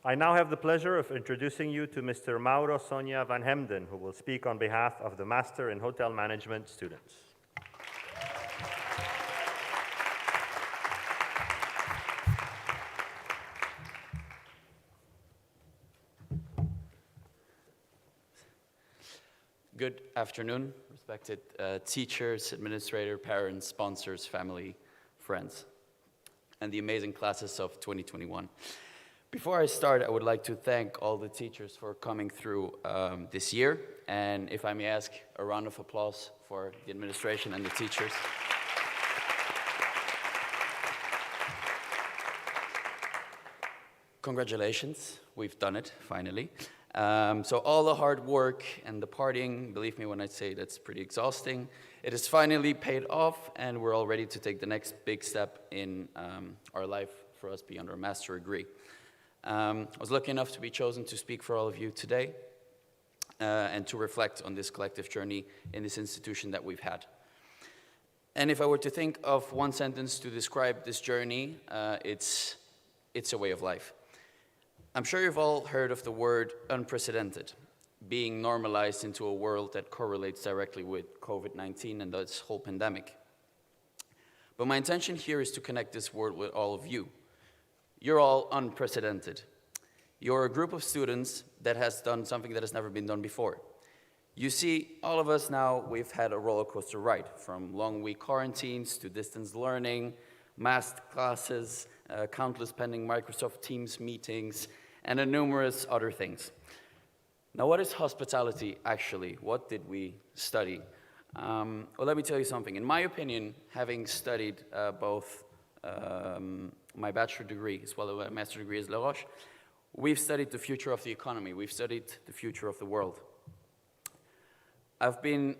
I now have the pleasure of introducing you to Mr. Mauro Sonia Van Hemden, who will speak on behalf of the Master in Hotel Management students. Good afternoon, respected teachers, administrator, parents, sponsors, family, friends, and the amazing classes of 2021. Before I start, I would like to thank all the teachers for coming through this year, and if I may ask a round of applause for the administration and the teachers. Congratulations, we've done it, finally. So all the hard work and the partying, believe me when I say that's pretty exhausting, it has finally paid off, and we're all ready to take the next big step in our life for us beyond our master degree. I was lucky enough to be chosen to speak for all of you today and to reflect on this collective journey in this institution that we've had. And if I were to think of one sentence to describe this journey, it's a way of life. I'm sure you've all heard of the word unprecedented, being normalized into a world that correlates directly with COVID-19 and this whole pandemic. But my intention here is to connect this word with all of you. You're all unprecedented. You're a group of students that has done something that has never been done before. You see, all of us now, we've had a roller coaster ride, from long week quarantines to distance learning, masked classes, countless pending Microsoft Teams meetings, and numerous other things. Now, what is hospitality actually? What did we study? Well, let me tell you something. In my opinion, having studied both my bachelor degree as well as my master degree as Lirash, we've studied the future of the economy. We've studied the future of the world. I've been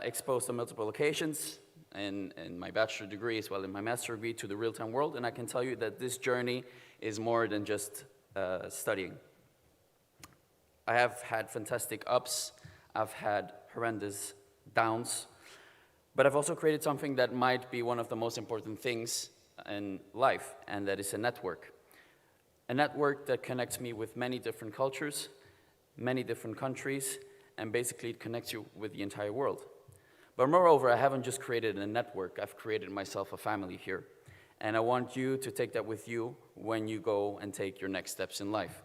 exposed on multiple occasions in my bachelor degree as well as in my master degree to the real-time world, and I can tell you that this journey is more than just studying. I have had fantastic ups, I've had horrendous downs, but I've also created something that might be one of the most important things in life, and that is a network. A network that connects me with many different cultures, many different countries, and basically it connects you with the entire world. But moreover, I haven't just created a network, I've created myself a family here. and I want you to take that with you when you go and take your next steps in life.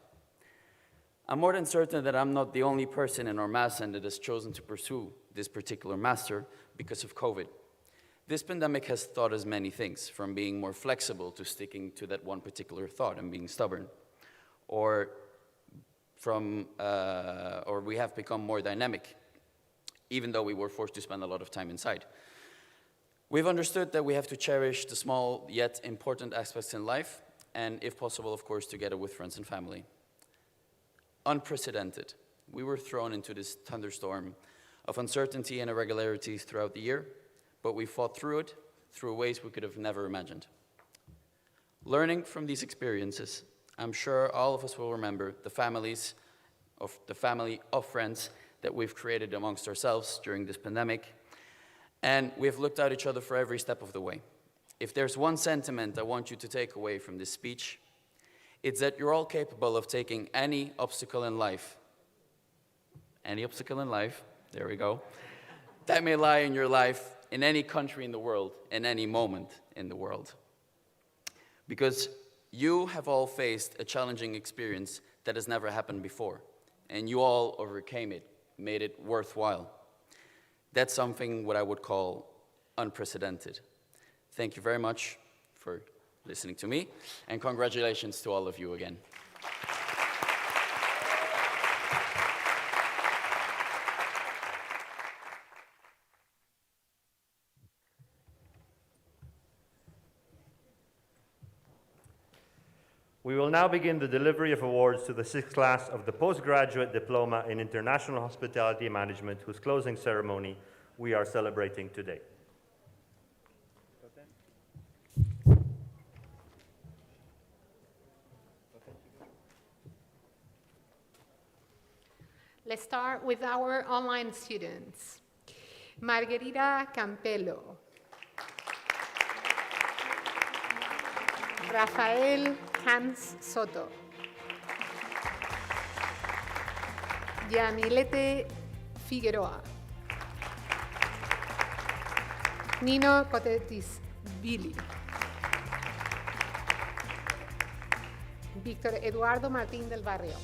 I'm more than certain that I'm not the only person in our master that has chosen to pursue this particular master because of COVID. This pandemic has taught us many things, from being more flexible to sticking to that one particular thought and being stubborn, or we have become more dynamic, even though we were forced to spend a lot of time inside. We've understood that we have to cherish the small yet important aspects in life, and if possible, of course, together with friends and family. Unprecedented. We were thrown into this thunderstorm of uncertainty and irregularities throughout the year, but we fought through it through ways we could have never imagined. Learning from these experiences, I'm sure all of us will remember the family of friends that we've created amongst ourselves during this pandemic, and we've looked at each other for every step of the way. If there's one sentiment I want you to take away from this speech, it's that you're all capable of taking any obstacle in life, there we go, that may lie in your life, in any country in the world, in any moment in the world. Because you have all faced a challenging experience that has never happened before, and you all overcame it, made it worthwhile. That's something what I would call unprecedented. Thank you very much for listening to me, and congratulations to all of you again. We will now begin the delivery of awards to the 6th class of the Postgraduate Diploma in International Hospitality Management, whose closing ceremony we are celebrating today. Let's start with our online students. Margarita Campello. Rafael Hans Soto. Yamilete Figueroa. Nino Cotetisvili. Víctor Eduardo Martín del Barrio.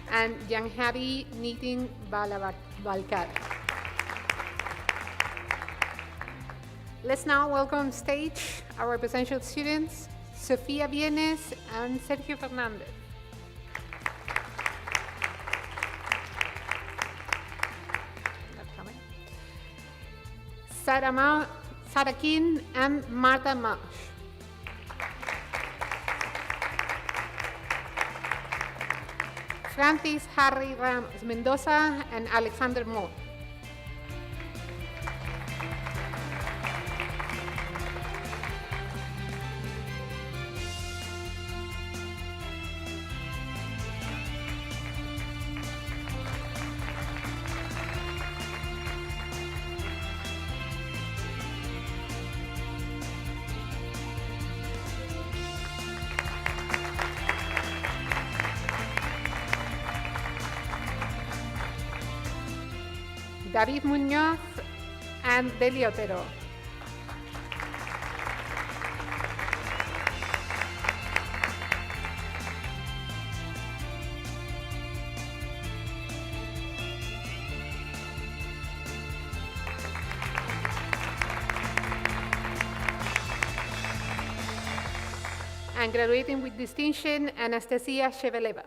And Janhavi Nitin Balkar. Let's now welcome stage our potential students, Sofía Vienes and Sergio Fernández. Sarah Kin and Marta Marsh. Francis Harry Ramos Mendoza and Alexander Moore. David Muñoz and Deli Otero. And graduating with distinction, Anastasia Sheveleva.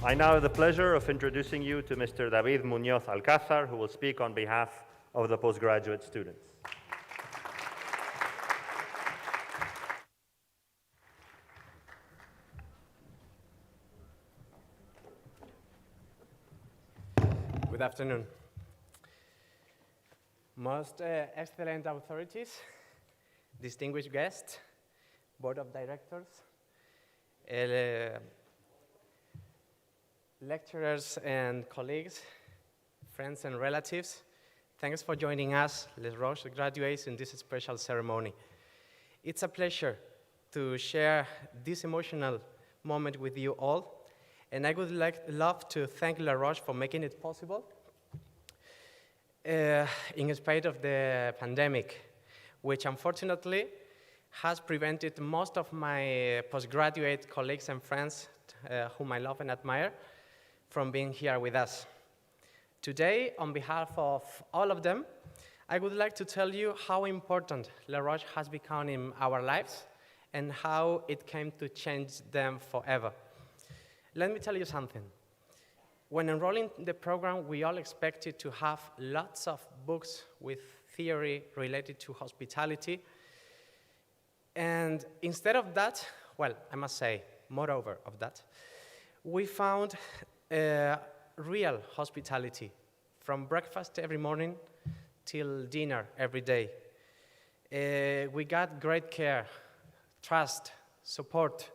I now have the pleasure of introducing you to Mr. David Muñoz Alcázar, who will speak on behalf of the postgraduate students. Good afternoon. Most excellent authorities, distinguished guests, board of directors, lecturers and colleagues, friends and relatives, Thanks for joining us, Les Roches graduates, in this special ceremony. It's a pleasure to share this emotional moment with you all, and I would love to thank Lirash for making it possible in spite of the pandemic, which unfortunately has prevented most of my postgraduate colleagues and friends whom I love and admire from being here with us. Today, on behalf of all of them, I would like to tell you how important Lirash has become in our lives and how it came to change them forever. Let me tell you something. When enrolling in the program, we all expected to have lots of books with theory related to hospitality. And instead of that, well, I must say, moreover of that, we found real hospitality, from breakfast every morning till dinner every day. We got great care, trust, support.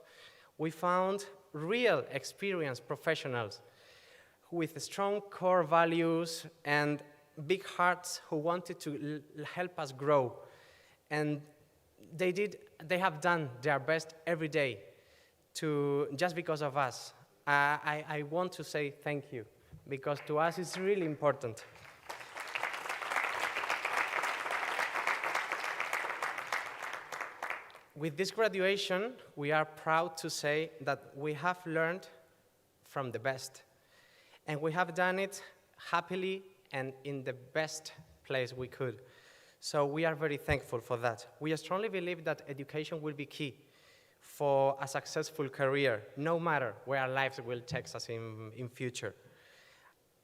We found real experienced professionals with strong core values and big hearts who wanted to help us grow. And they have done their best every day just because of us. I want to say thank you, because to us it's really important. With this graduation, we are proud to say that we have learned from the best, and we have done it happily and in the best place we could. So we are very thankful for that. We strongly believe that education will be key for a successful career, no matter where our lives will take us in future.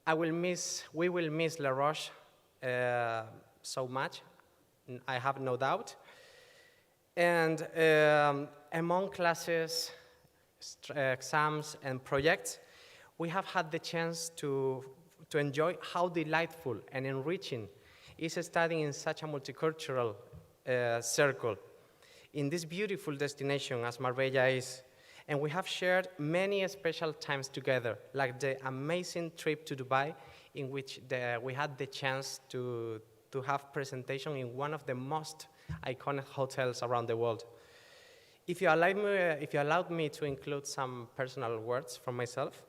We will miss Lirash so much, I have no doubt. And among classes, exams, and projects, we have had the chance to enjoy how delightful and enriching is studying in such a multicultural circle in this beautiful destination as Marbella is. And we have shared many special times together, like the amazing trip to Dubai, in which we had the chance to have presentation in one of the most iconic hotels around the world. If you allowed me to include some personal words from myself,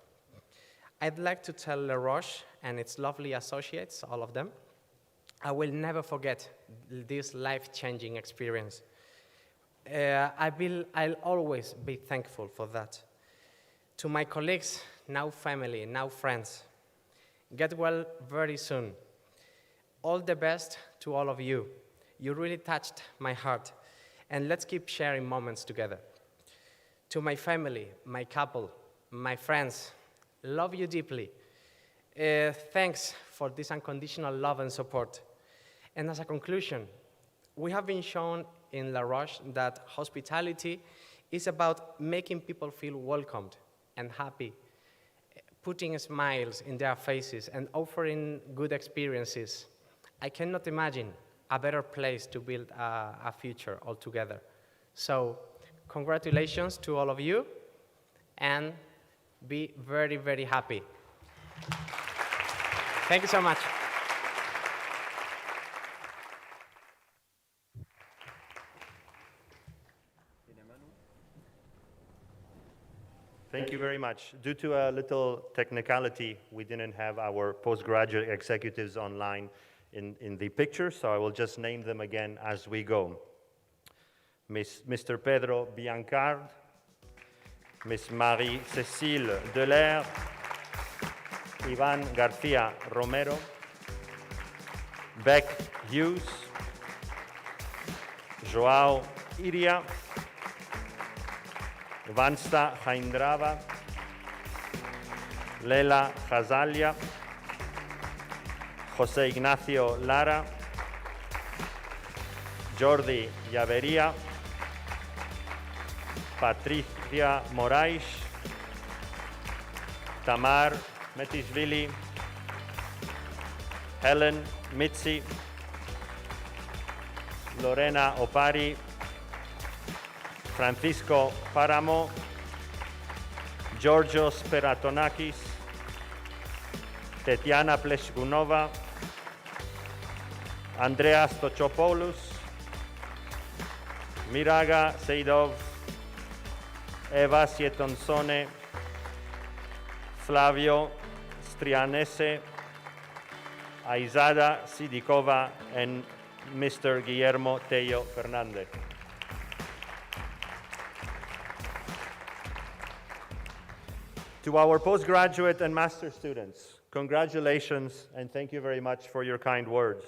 I'd like to tell Roches and its lovely associates, all of them, I will never forget this life-changing experience. I'll always be thankful for that. To my colleagues, now family, now friends, get well very soon. All the best to all of you. You really touched my heart, and let's keep sharing moments together. To my family, my couple, my friends, love you deeply. Thanks for this unconditional love and support. And as a conclusion, we have been shown in Lirash that hospitality is about making people feel welcomed and happy, putting smiles in their faces and offering good experiences. I cannot imagine a better place to build a future altogether. So, congratulations to all of you, and be very, very happy. Thank you so much. Thank you very much. Due to a little technicality, we didn't have our postgraduate executives online in the picture, so I will just name them again as we go. Mr. Pedro Biancard, Miss Marie-Cécile Delaire, Ivan Garcia Romero, Beck Hughes, Joao Iria, Vansta Haindrava, Lela Hazalia, José Ignacio Lara, Jordi Llaveria, Patricia Morais, Tamar Metishvili, Helen Mitzi, Lorena Opari, Francisco Paramo, Georgios Peratonakis, Tetiana Pleshgunova, Andreas Tochopoulos, Miraga Seidov, Eva Sietonsone, Flavio Strianese, Aizada Sidikova, and Mr. Guillermo Tello Fernandez. To our postgraduate and master students, congratulations and thank you very much for your kind words.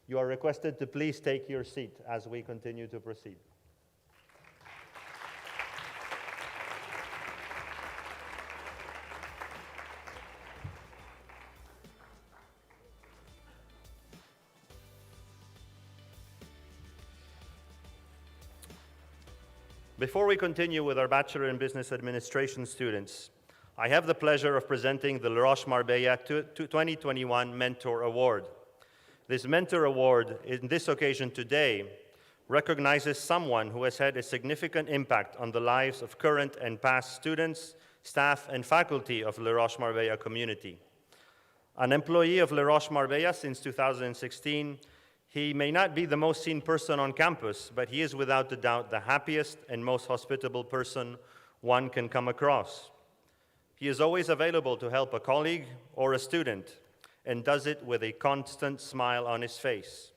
You are requested to please take your seat as we continue to proceed. Before we continue with our Bachelor in Business Administration students, I have the pleasure of presenting the Lirash Marbella 2021 Mentor Award. This Mentor Award, in this occasion today, recognizes someone who has had a significant impact on the lives of current and past students, staff, and faculty of Lirash Marbella community. An employee of Lirash Marbella since 2016, he may not be the most seen person on campus, but he is without a doubt the happiest and most hospitable person one can come across. He is always available to help a colleague or a student and does it with a constant smile on his face.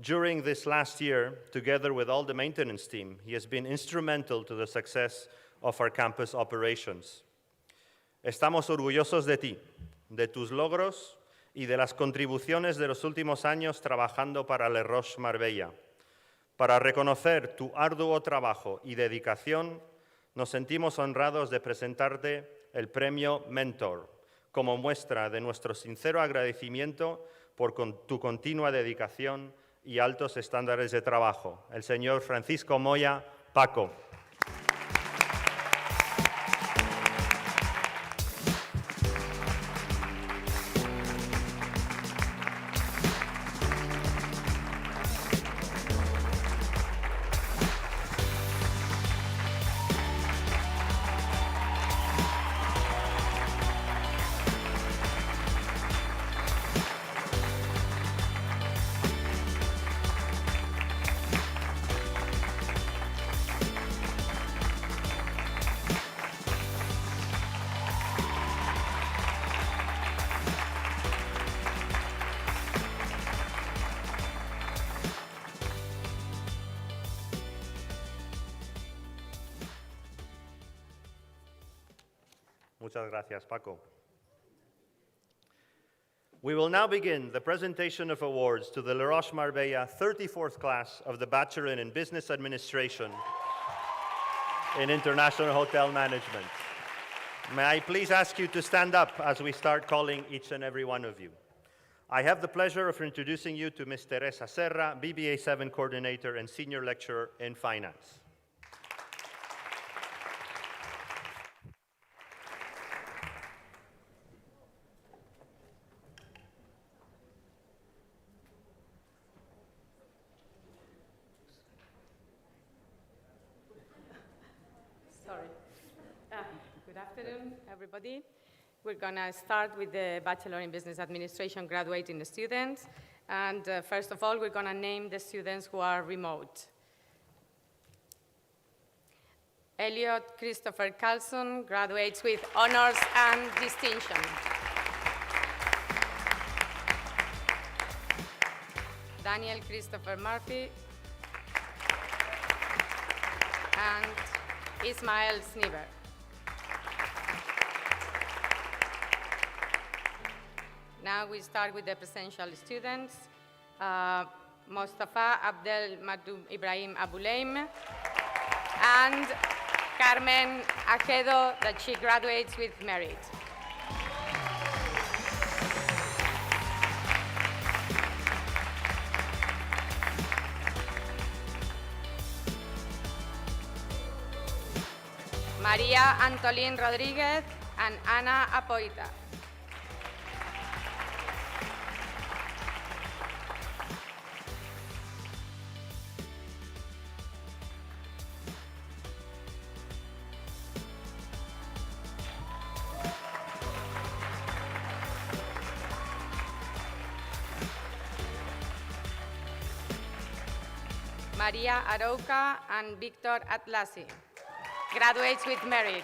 During this last year, together with all the maintenance team, he has been instrumental to the success of our campus operations. Estamos orgullosos de ti, de tus logros y de las contribuciones de los últimos años trabajando para Lirash Marbella. Para reconocer tu arduo trabajo y dedicación, nos sentimos honrados de presentarte el premio Mentor, como muestra de nuestro sincero agradecimiento por tu continua dedicación y altos estándares de trabajo. El señor Francisco Moya, Paco. Muchas gracias, Paco. We will now begin the presentation of awards to the Lirash Marbella 34th class of the Bachelor in Business Administration in International Hotel Management. May I please ask you to stand up as we start calling each and every one of you. I have the pleasure of introducing you to Ms. Teresa Serra, BBA 7 Coordinator and Senior Lecturer in Finance. Good afternoon, everybody. We're going to start with the Bachelor in Business Administration graduating students. And first of all, we're going to name the students who are remote. Elliot Christopher Carlson graduates with honors and distinction. Daniel Christopher Murphy and Ismael Sniver. Now we start with the presential students. Mostafa Abdel Madoum Ibrahim Abulaim and Carmen Ajedo, that she graduates with merit. Maria Antolín Rodríguez and Ana Apoita. Maria Arouca and Victor Atlasi, graduates with merit.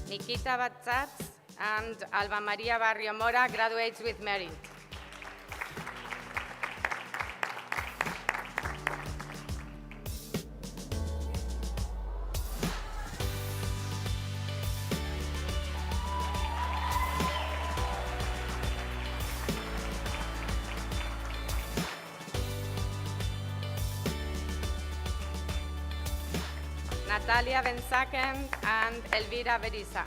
Nikita Batzats and Alba Maria Barrio Mora, graduates with merit. Natalia Bensaken and Elvira Berisa.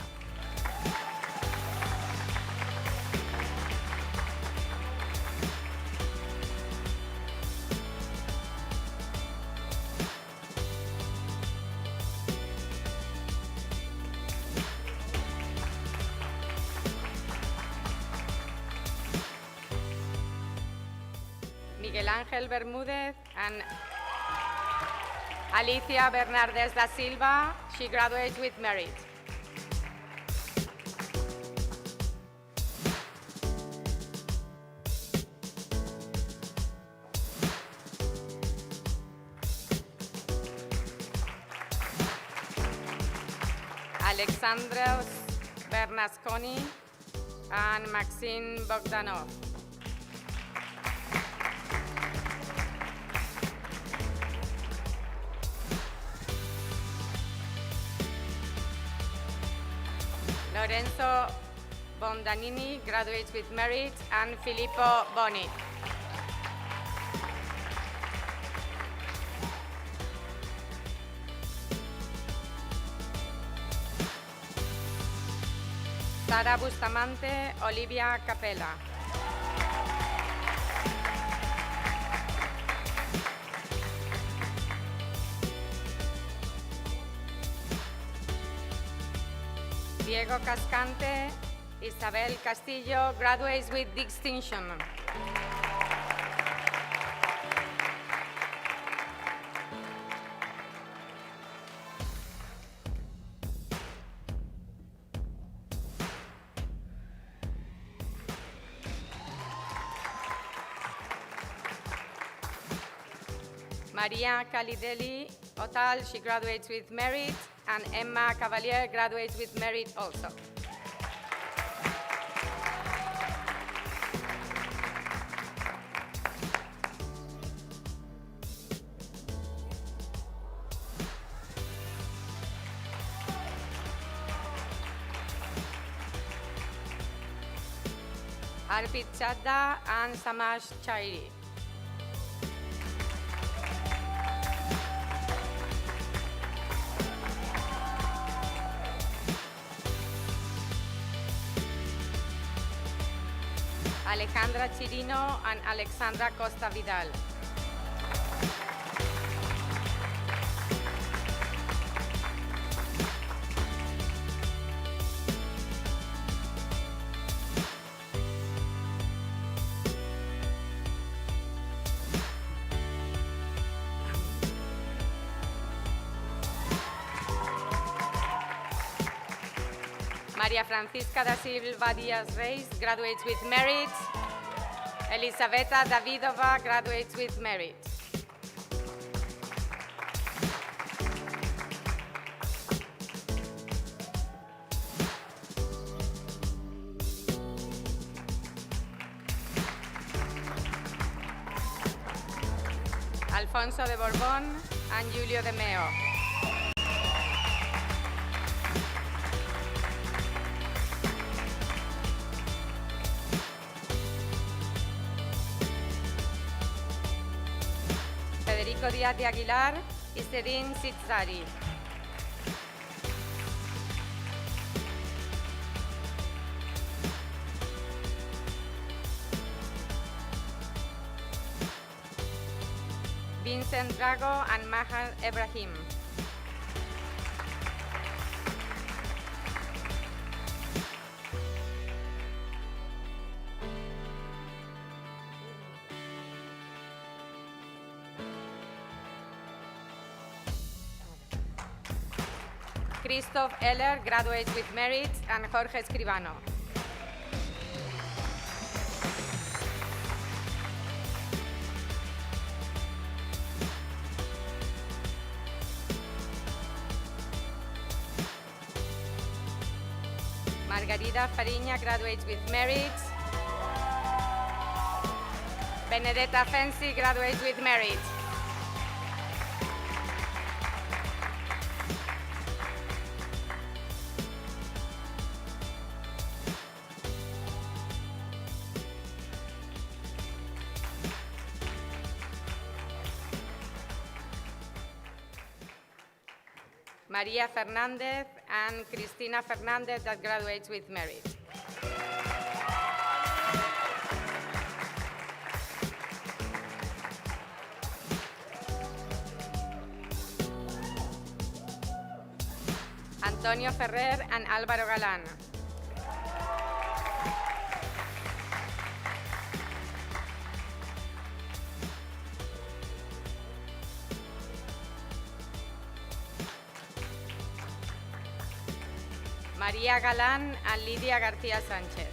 Miguel Ángel Bermúdez and Alicia Bernardes da Silva, she graduates with merit. Alexandros Bernasconi and Maxine Bogdanov. Lorenzo Bondanini graduates with merit, and Filippo Boni. Sara Bustamante, Olivia Capella. Diego Cascante, Isabel Castillo, graduates with distinction. Maria Calideli Otal, she graduates with merit, and Emma Cavalier graduates with merit also. Arpit Chadda and Samash Chairi. Alejandra Chirino and Alexandra Costa Vidal. María Francisca da Silva Díaz Reis graduates with merit. Elisaveta Davidova graduates with merit. Alfonso de Borbón and Julio de Meo. Federico Díaz de Aguilar y Sedin Sitzari. Vincent Drago and Mahan Ibrahim. Christoph Eller graduates with merit, and Jorge Escribano. Margarida Fariña graduates with merit. Benedetta Fensi graduates with merit. Maria Fernandez and Cristina Fernandez that graduates with merit. Antonio Ferrer and Álvaro Galán. María Galán and Lidia García Sánchez.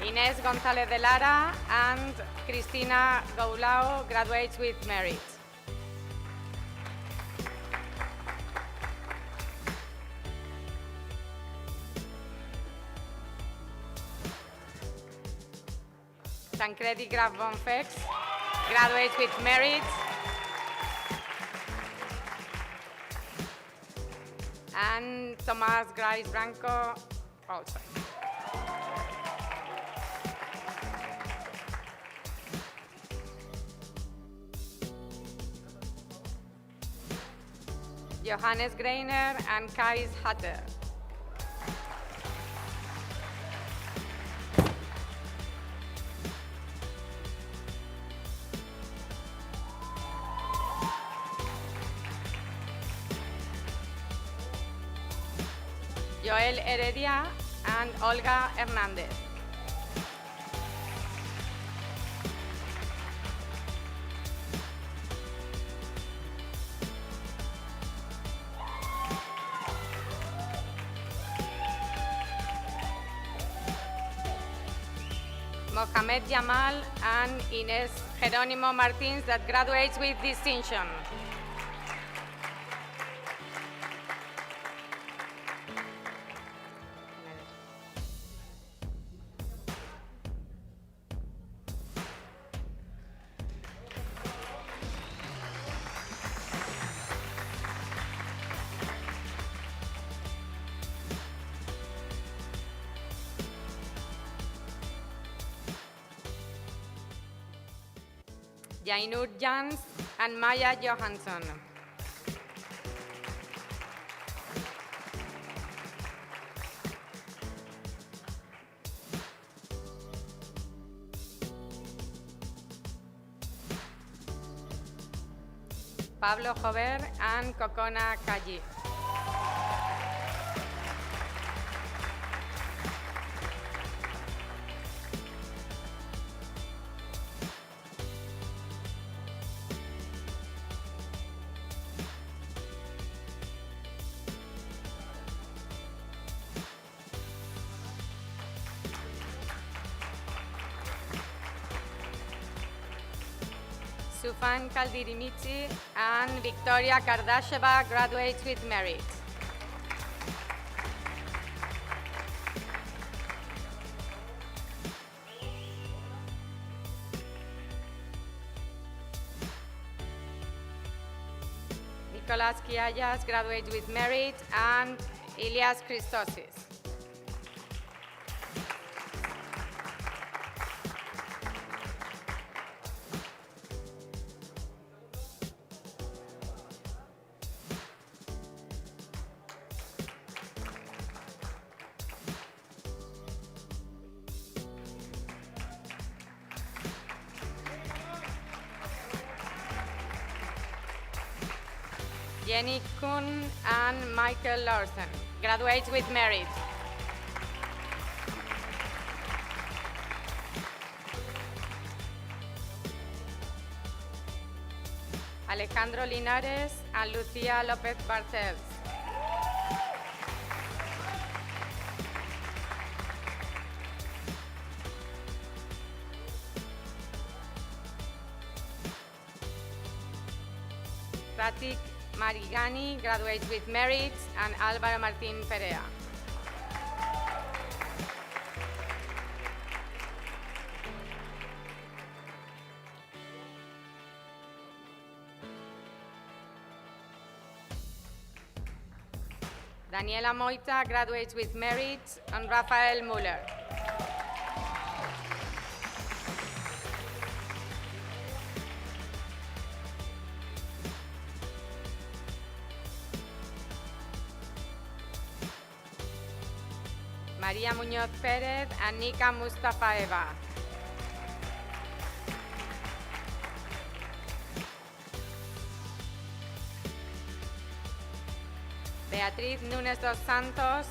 Inés González de Lara and Cristina Goulao graduates with merit. Tancredi Graf von Fex graduates with merit. And Tomás Grais Branco also. Johannes Greiner and Kais Hatter. Joel Heredia and Olga Hernández. Mohamed Jamal and Inés Jerónimo Martins that graduates with distinction. Jainur Jans and Maya Johansson. Pablo Jover and Kokona Kaji. Sufan Kaldirimichi and Victoria Kardasheva graduates with merit. Nicolas Kiayas graduates with merit and Ilias Christosis. Jenny Kuhn and Michael Larson, graduates with merit. Alejandro Linares and Lucia Lopez Bartels. Pratik Marigani graduates with merit, and Álvaro Martín Perea. Daniela Moita graduates with merit, and Rafael Müller. María Muñoz Pérez and Nika Mustafaeva. Beatriz Núñez dos Santos,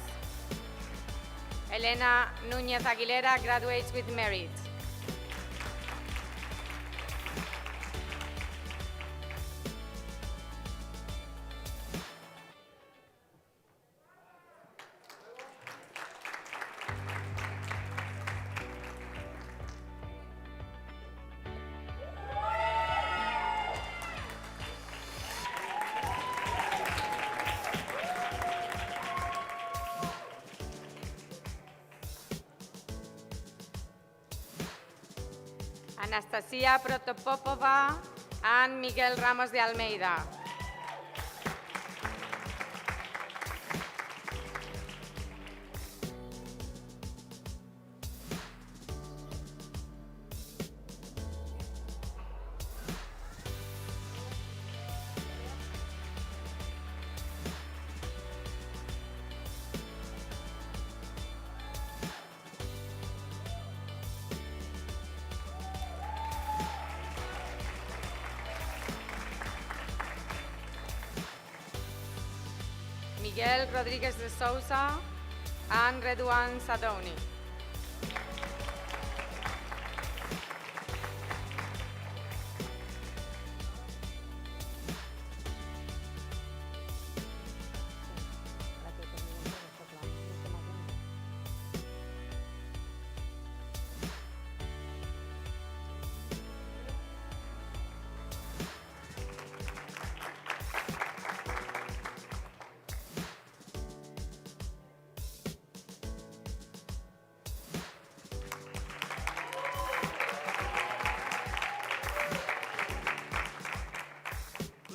Elena Núñez Aguilera graduates with merit. Anastasia Protopopova and Miguel Ramos de Almeida. Miguel Rodríguez de Sousa and Redouane Sadoni.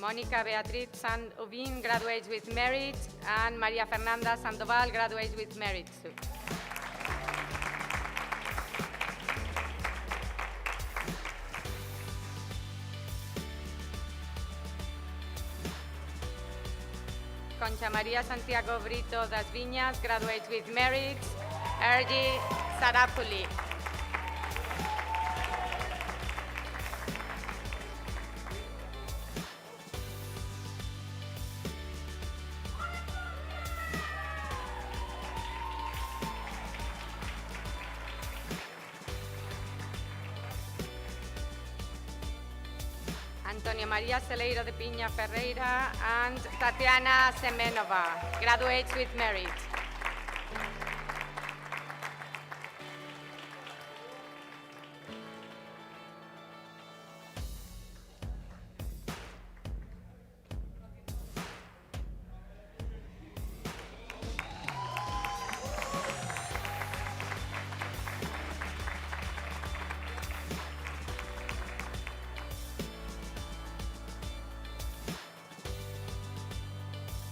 Mónica Beatriz Sandovin graduates with merit, and María Fernanda Sandoval graduates with merit too. Concha María Santiago Brito das Viñas graduates with merit, Ergi Sarapuli. Antonio María Celeiro de Piña Ferreira and Tatiana Semenova graduates with merit.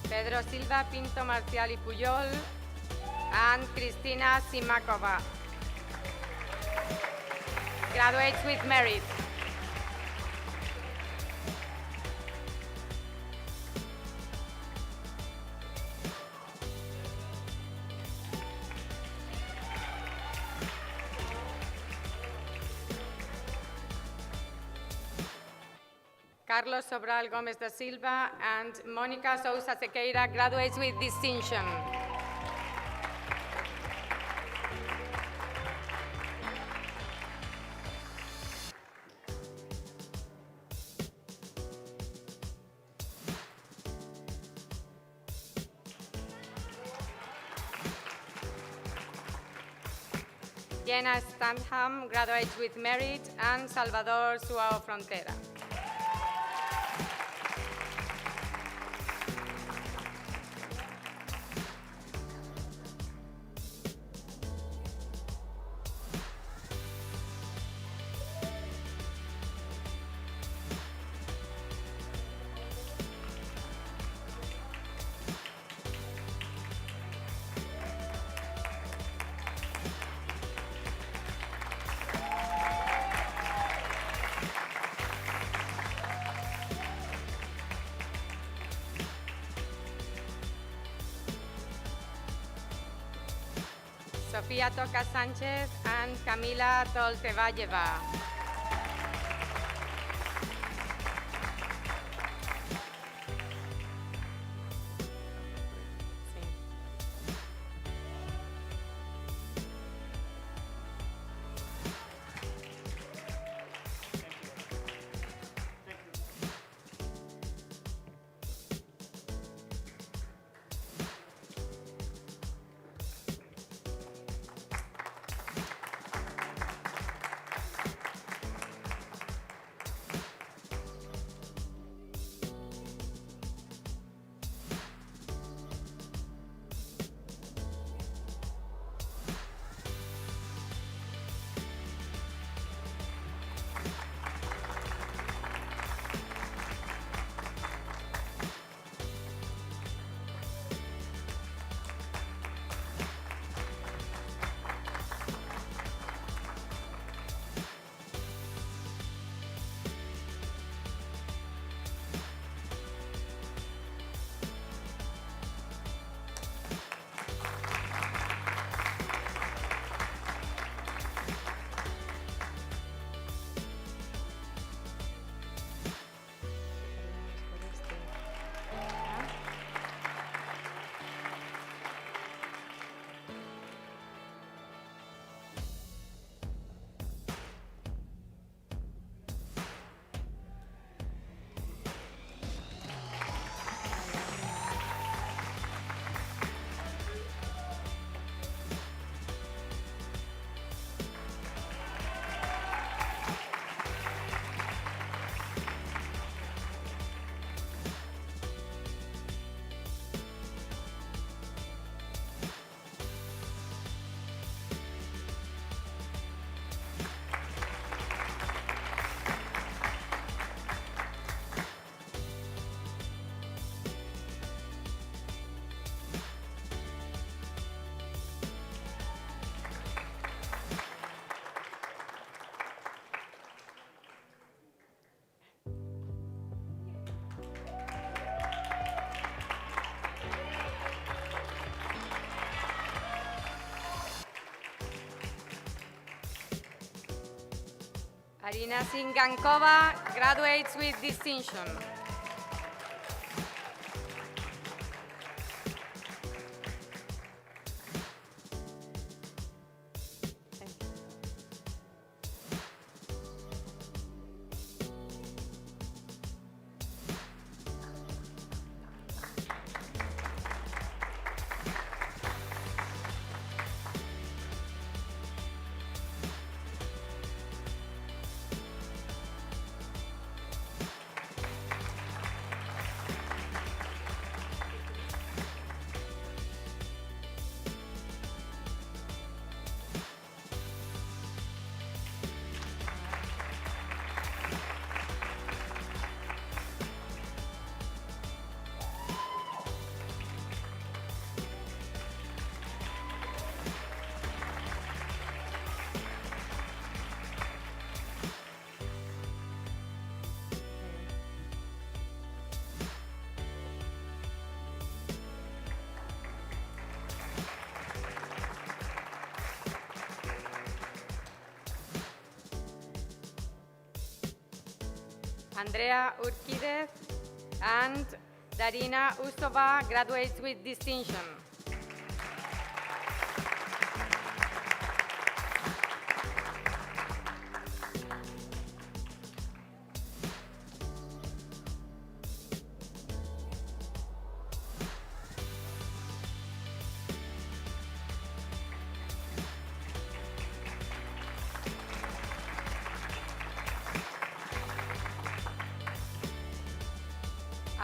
Pedro Silva Pinto Marcial y Puyol and Cristina Simakova graduates with merit. Carlos Sobral Gomez da Silva and Monica Sousa Sequeira graduates with distinction. Jenna Stanham graduates with merit, and Salvador Suao Frontera. Sofía Toca Sánchez and Camila Toltevalleva. Arina Singankova graduates with distinction. Andrea Urquidez, and Darina Ustova graduates with distinction.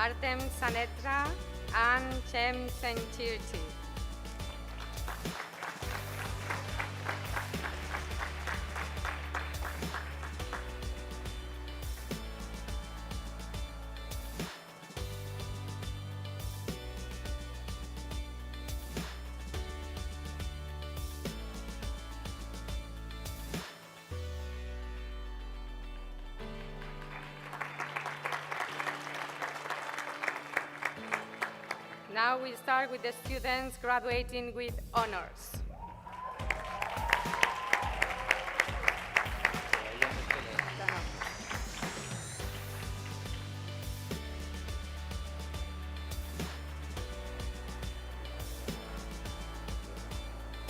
Artem Sanetra and Chem Senchirti. Now we start with the students graduating with honors.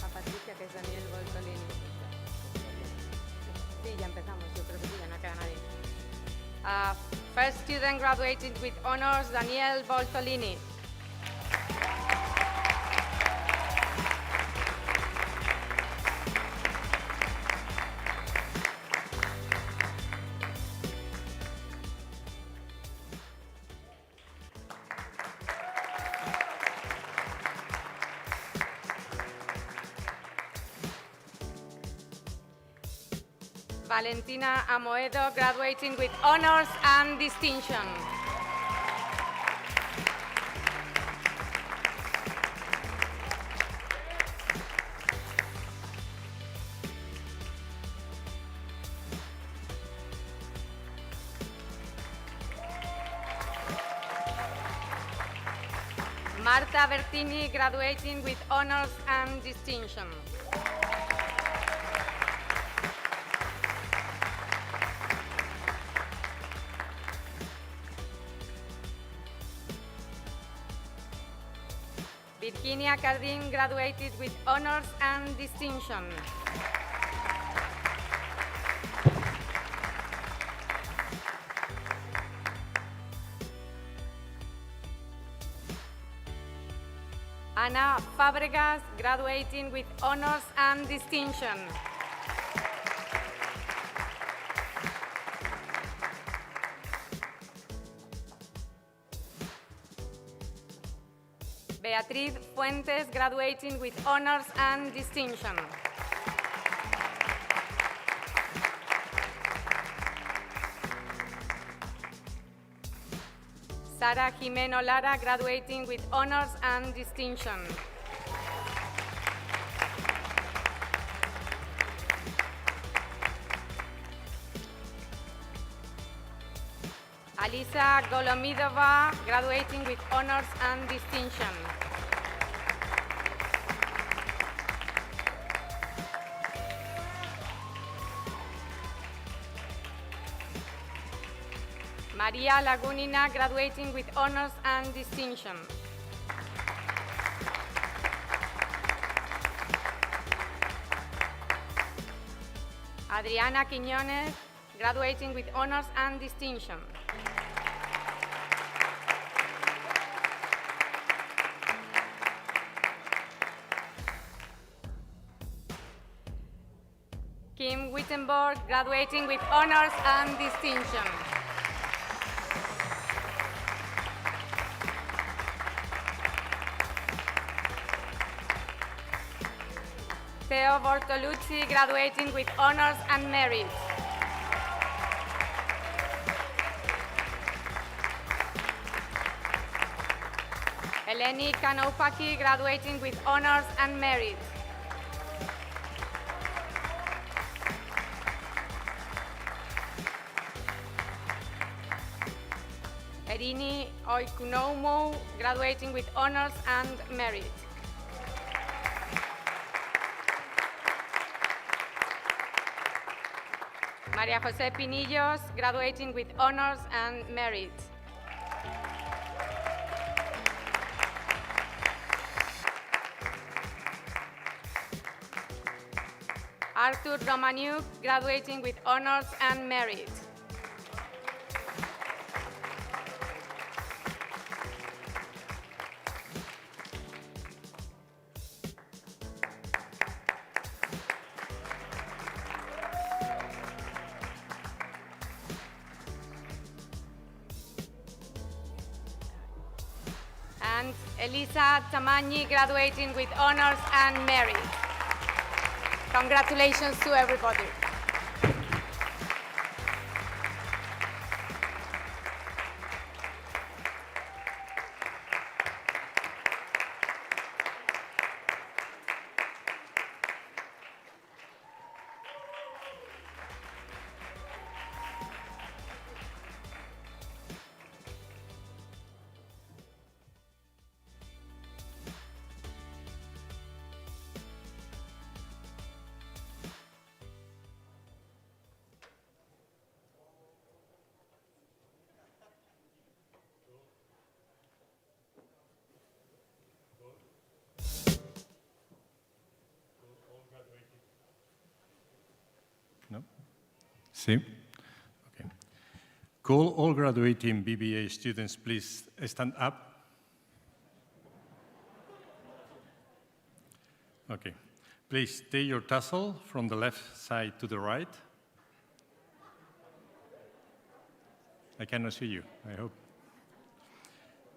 A Patricia, que es Daniel Boltolini. Sí, ya empezamos, yo creo que sí, ya no queda nadie. First student graduating with honors, Daniel Boltolini. Valentina Amoedo, graduating with honors and distinction. Marta Bertini, graduating with honors and distinction. Virginia Cardin, graduated with honors and distinction. Ana Fabregas, graduating with honors and distinction. Beatriz Fuentes, graduating with honors and distinction. Sara Jimeno Lara, graduating with honors and distinction. Alisa Golomidova, graduating with honors and distinction. Maria Lagunina, graduating with honors and distinction. Adriana Quiñones, graduating with honors and distinction. Kim Wittenborg, graduating with honors and distinction. Theo Bortolucci, graduating with honors and merit. Eleni Kanoupaki, graduating with honors and merit. Erini Oikunomo, graduating with honors and merit. Maria Jose Pinillos, graduating with honors and merit. Artur Romaniuk, graduating with honors and merit. And Elisa Tamagni, graduating with honors and merit. Congratulations to everybody. No? See? Okay. Could all graduating BBA students please stand up? Okay. Please take your tassel from the left side to the right. I cannot see you, I hope.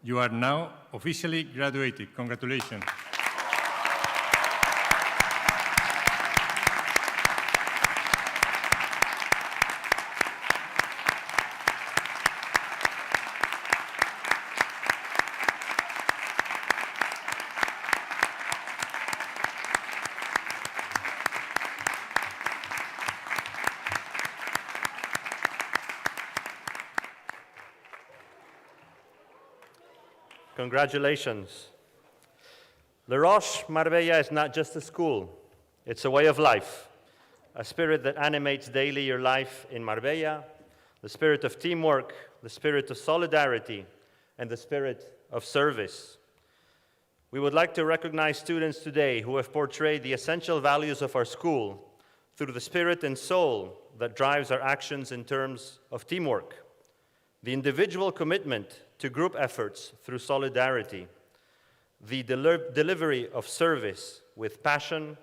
You are now officially graduated. Congratulations. Congratulations. Lirash Marbella is not just a school, it's a way of life, a spirit that animates daily your life in Marbella, the spirit of teamwork, the spirit of solidarity, and the spirit of service. We would like to recognize students today who have portrayed the essential values of our school through the spirit and soul that drives our actions in terms of teamwork, the individual commitment to group efforts through solidarity, the delivery of service with passion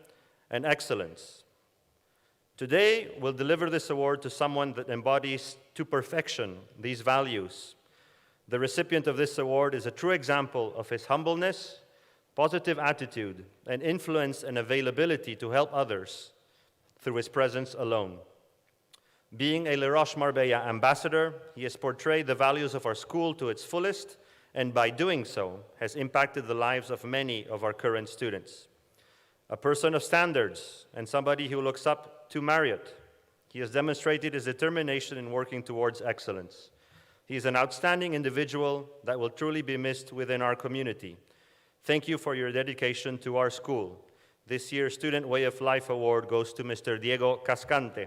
and excellence. Today, we'll deliver this award to someone that embodies to perfection these values. The recipient of this award is a true example of his humbleness, positive attitude, and influence and availability to help others through his presence alone. Being a Lirash Marbella ambassador, he has portrayed the values of our school to its fullest, and by doing so, has impacted the lives of many of our current students. A person of standards and somebody who looks up to Marriott, he has demonstrated his determination in working towards excellence. He is an outstanding individual that will truly be missed within our community. Thank you for your dedication to our school. This year's Student Way of Life Award goes to Mr. Diego Cascante.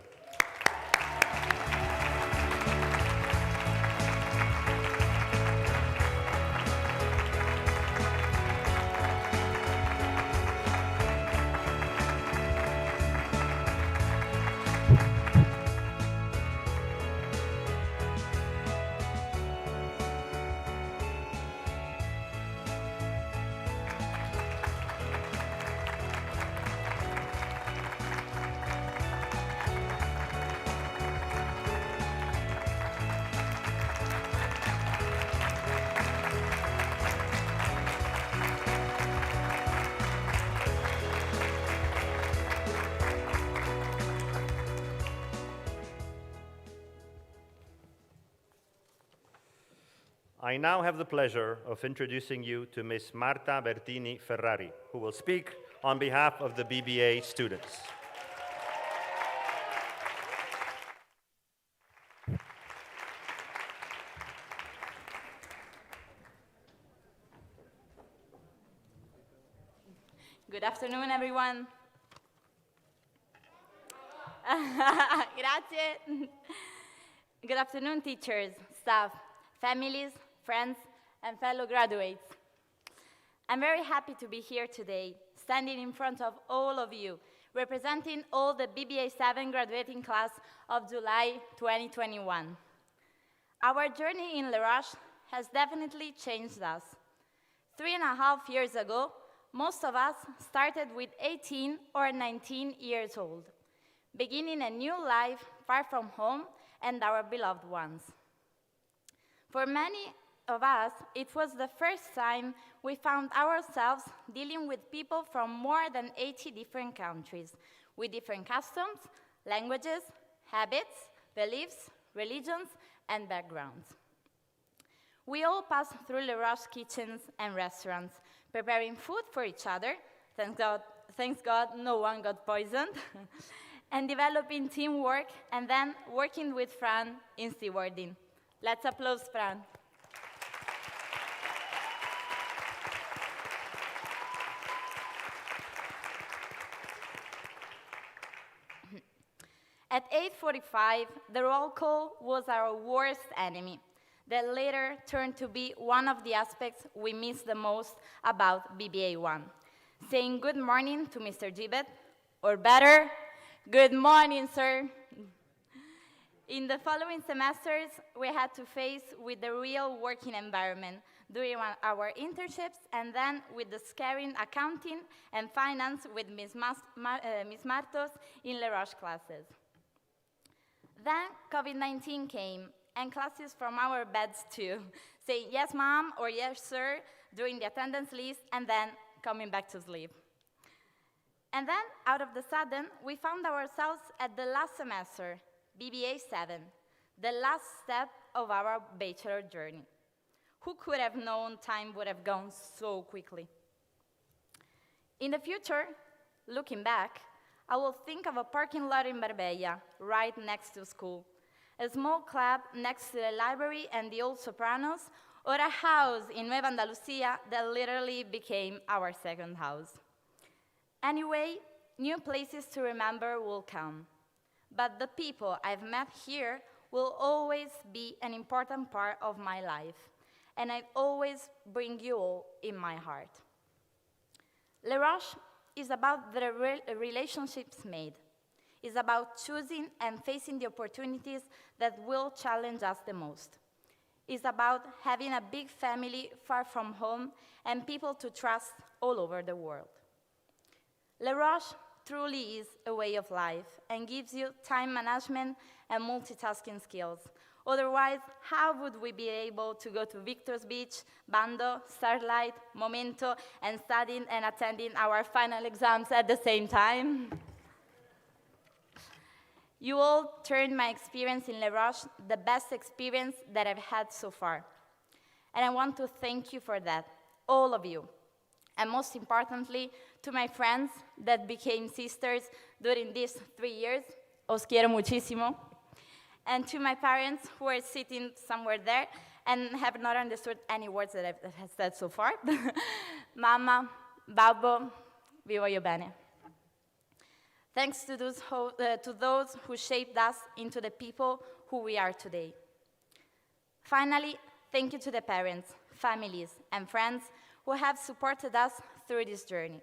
I now have the pleasure of introducing you to Ms. Marta Bertini Ferrari, who will speak on behalf of the BBA students. Good afternoon, everyone. Grazie. Good afternoon, teachers, staff, families, friends, and fellow graduates. I'm very happy to be here today, standing in front of all of you, representing all the BBA7 graduating class of July 2021. Our journey in Lirash has definitely changed us. 3.5 years ago, most of us started with 18 or 19 years old, beginning a new life far from home and our beloved ones. For many of us, it was the first time we found ourselves dealing with people from more than 80 different countries, with different customs, languages, habits, beliefs, religions, and backgrounds. We all passed through Lirash kitchens and restaurants, preparing food for each other, thanks God no one got poisoned, and developing teamwork, and then working with Fran in stewarding. Let's applaud Fran. At 8:45, the roll call was our worst enemy, that later turned to be one of the aspects we miss the most about BBA1. Saying good morning to Mr. Gibbet, or better, good morning, sir. In the following semesters, we had to face with the real working environment during our internships, and then with the scaring accounting and finance with Ms. Martos in Lirash classes. Then COVID-19 came, and classes from our beds too, saying yes, mom, or yes, sir, during the attendance list, and then coming back to sleep. And then, out of the sudden, we found ourselves at the last semester, BBA7, the last step of our bachelor journey. Who could have known time would have gone so quickly? In the future, looking back, I will think of a parking lot in Marbella, right next to school, a small club next to the library and the Old Sopranos, or a house in Nueva Andalucía that literally became our second house. Anyway, new places to remember will come, but the people I've met here will always be an important part of my life, and I always bring you all in my heart. Lirash is about the relationships made. It's about choosing and facing the opportunities that will challenge us the most. It's about having a big family far from home and people to trust all over the world. Lirash truly is a way of life and gives you time management and multitasking skills. Otherwise, how would we be able to go to Victor's Beach, Bando, Starlight, Momento, and studying and attending our final exams at the same time? You all turned my experience in Lirash the best experience that I've had so far. And I want to thank you for that, all of you. And most importantly, to my friends that became sisters during these 3 years. Os quiero muchísimo. And to my parents who are sitting somewhere there and have not understood any words that I've said so far. Mama, Babbo, vi voglio bene. Thanks to those who shaped us into the people who we are today. Finally, thank you to the parents, families, and friends who have supported us through this journey.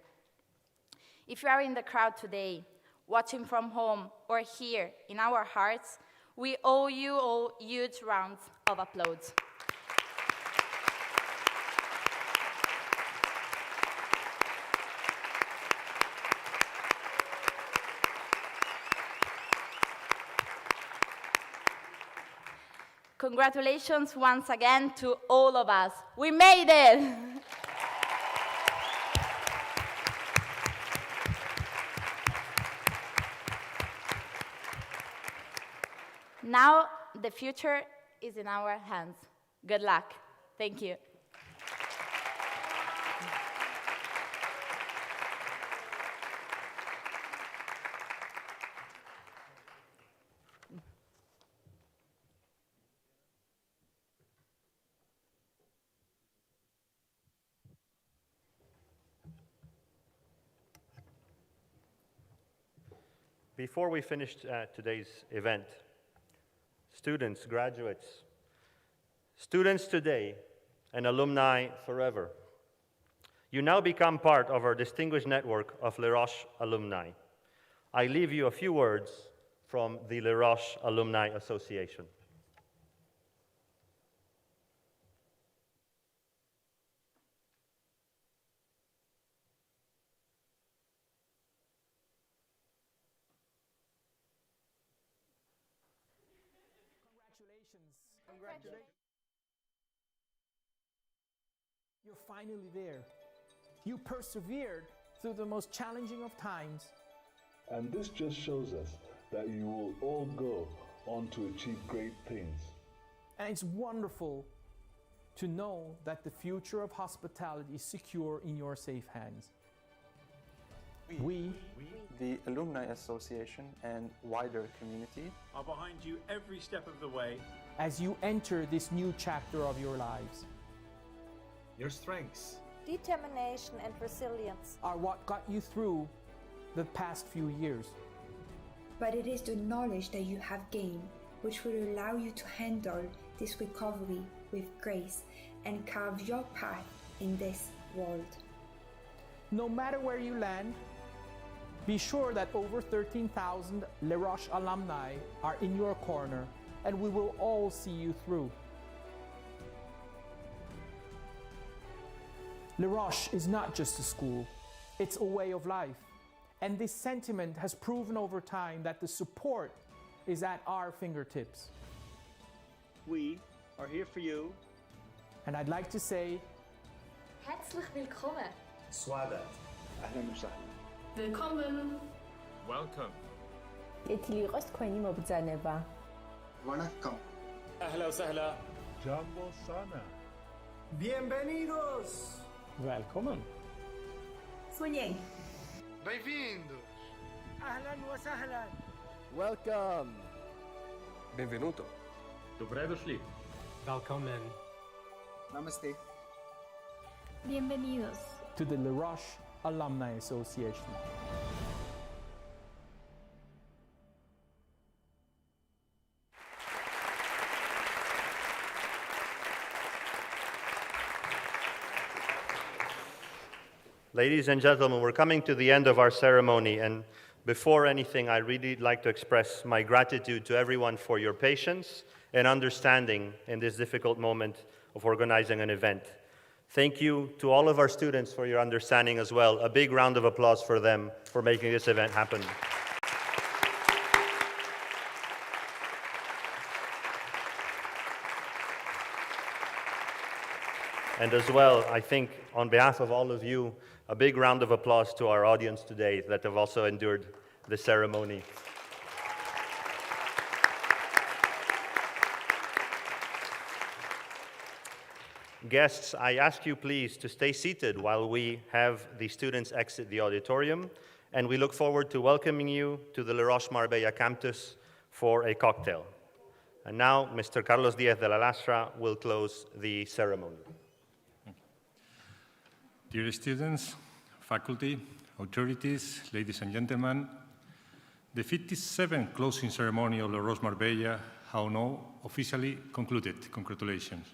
If you are in the crowd today, watching from home, or here in our hearts, we owe you all huge rounds of applause. Congratulations once again to all of us. We made it! Now, the future is in our hands. Good luck. Thank you. Before we finish today's event, students, graduates, students today and alumni forever, you now become part of our distinguished network of Lirash alumni. I leave you a few words from the Lirash Alumni Association. Congratulations. You're finally there. You persevered through the most challenging of times. And this just shows us that you will all go on to achieve great things. And it's wonderful to know that the future of hospitality is secure in your safe hands. We, the Alumni Association and wider community, are behind you every step of the way as you enter this new chapter of your lives. Your strengths, determination and resilience are what got you through the past few years. But it is the knowledge that you have gained which will allow you to handle this recovery with grace and carve your path in this world. No matter where you land, be sure that over 13,000 Lirash alumni are in your corner, and we will all see you through. Lirash is not just a school, it's a way of life. And this sentiment has proven over time that the support is at our fingertips. We are here for you. And I'd like to say, Herzlich willkommen. Swadat. Ahlan wa sahlan. Willkommen. Welcome. Yetiliqos khweni mobzaneba. Vanakkam. Ahla wa sahla. Jambo sana. Bienvenidos. Welcome. Sonhei. Bem-vindos. Ahlan wa sahlan. Welcome. benvenuto. Добре дошли. Welcome. Namaste. Bienvenidos. To the Lirash Alumni Association. Ladies and gentlemen, we're coming to the end of our ceremony, and before anything, I really like to express my gratitude to everyone for your patience and understanding in this difficult moment of organizing an event. Thank you to all of our students for your understanding as well. A big round of applause for them for making this event happen. And as well, I think on behalf of all of you, a big round of applause to our audience today that have also endured the ceremony. Guests, I ask you please to stay seated while we have the students exit the auditorium, and we look forward to welcoming you to the Lirash Marbella campus for a cocktail. And now, Mr. Carlos Diaz de la Lastra will close the ceremony. Dear students, faculty, authorities, ladies and gentlemen, the 57th closing ceremony of Lirash Marbella has now officially concluded. Congratulations.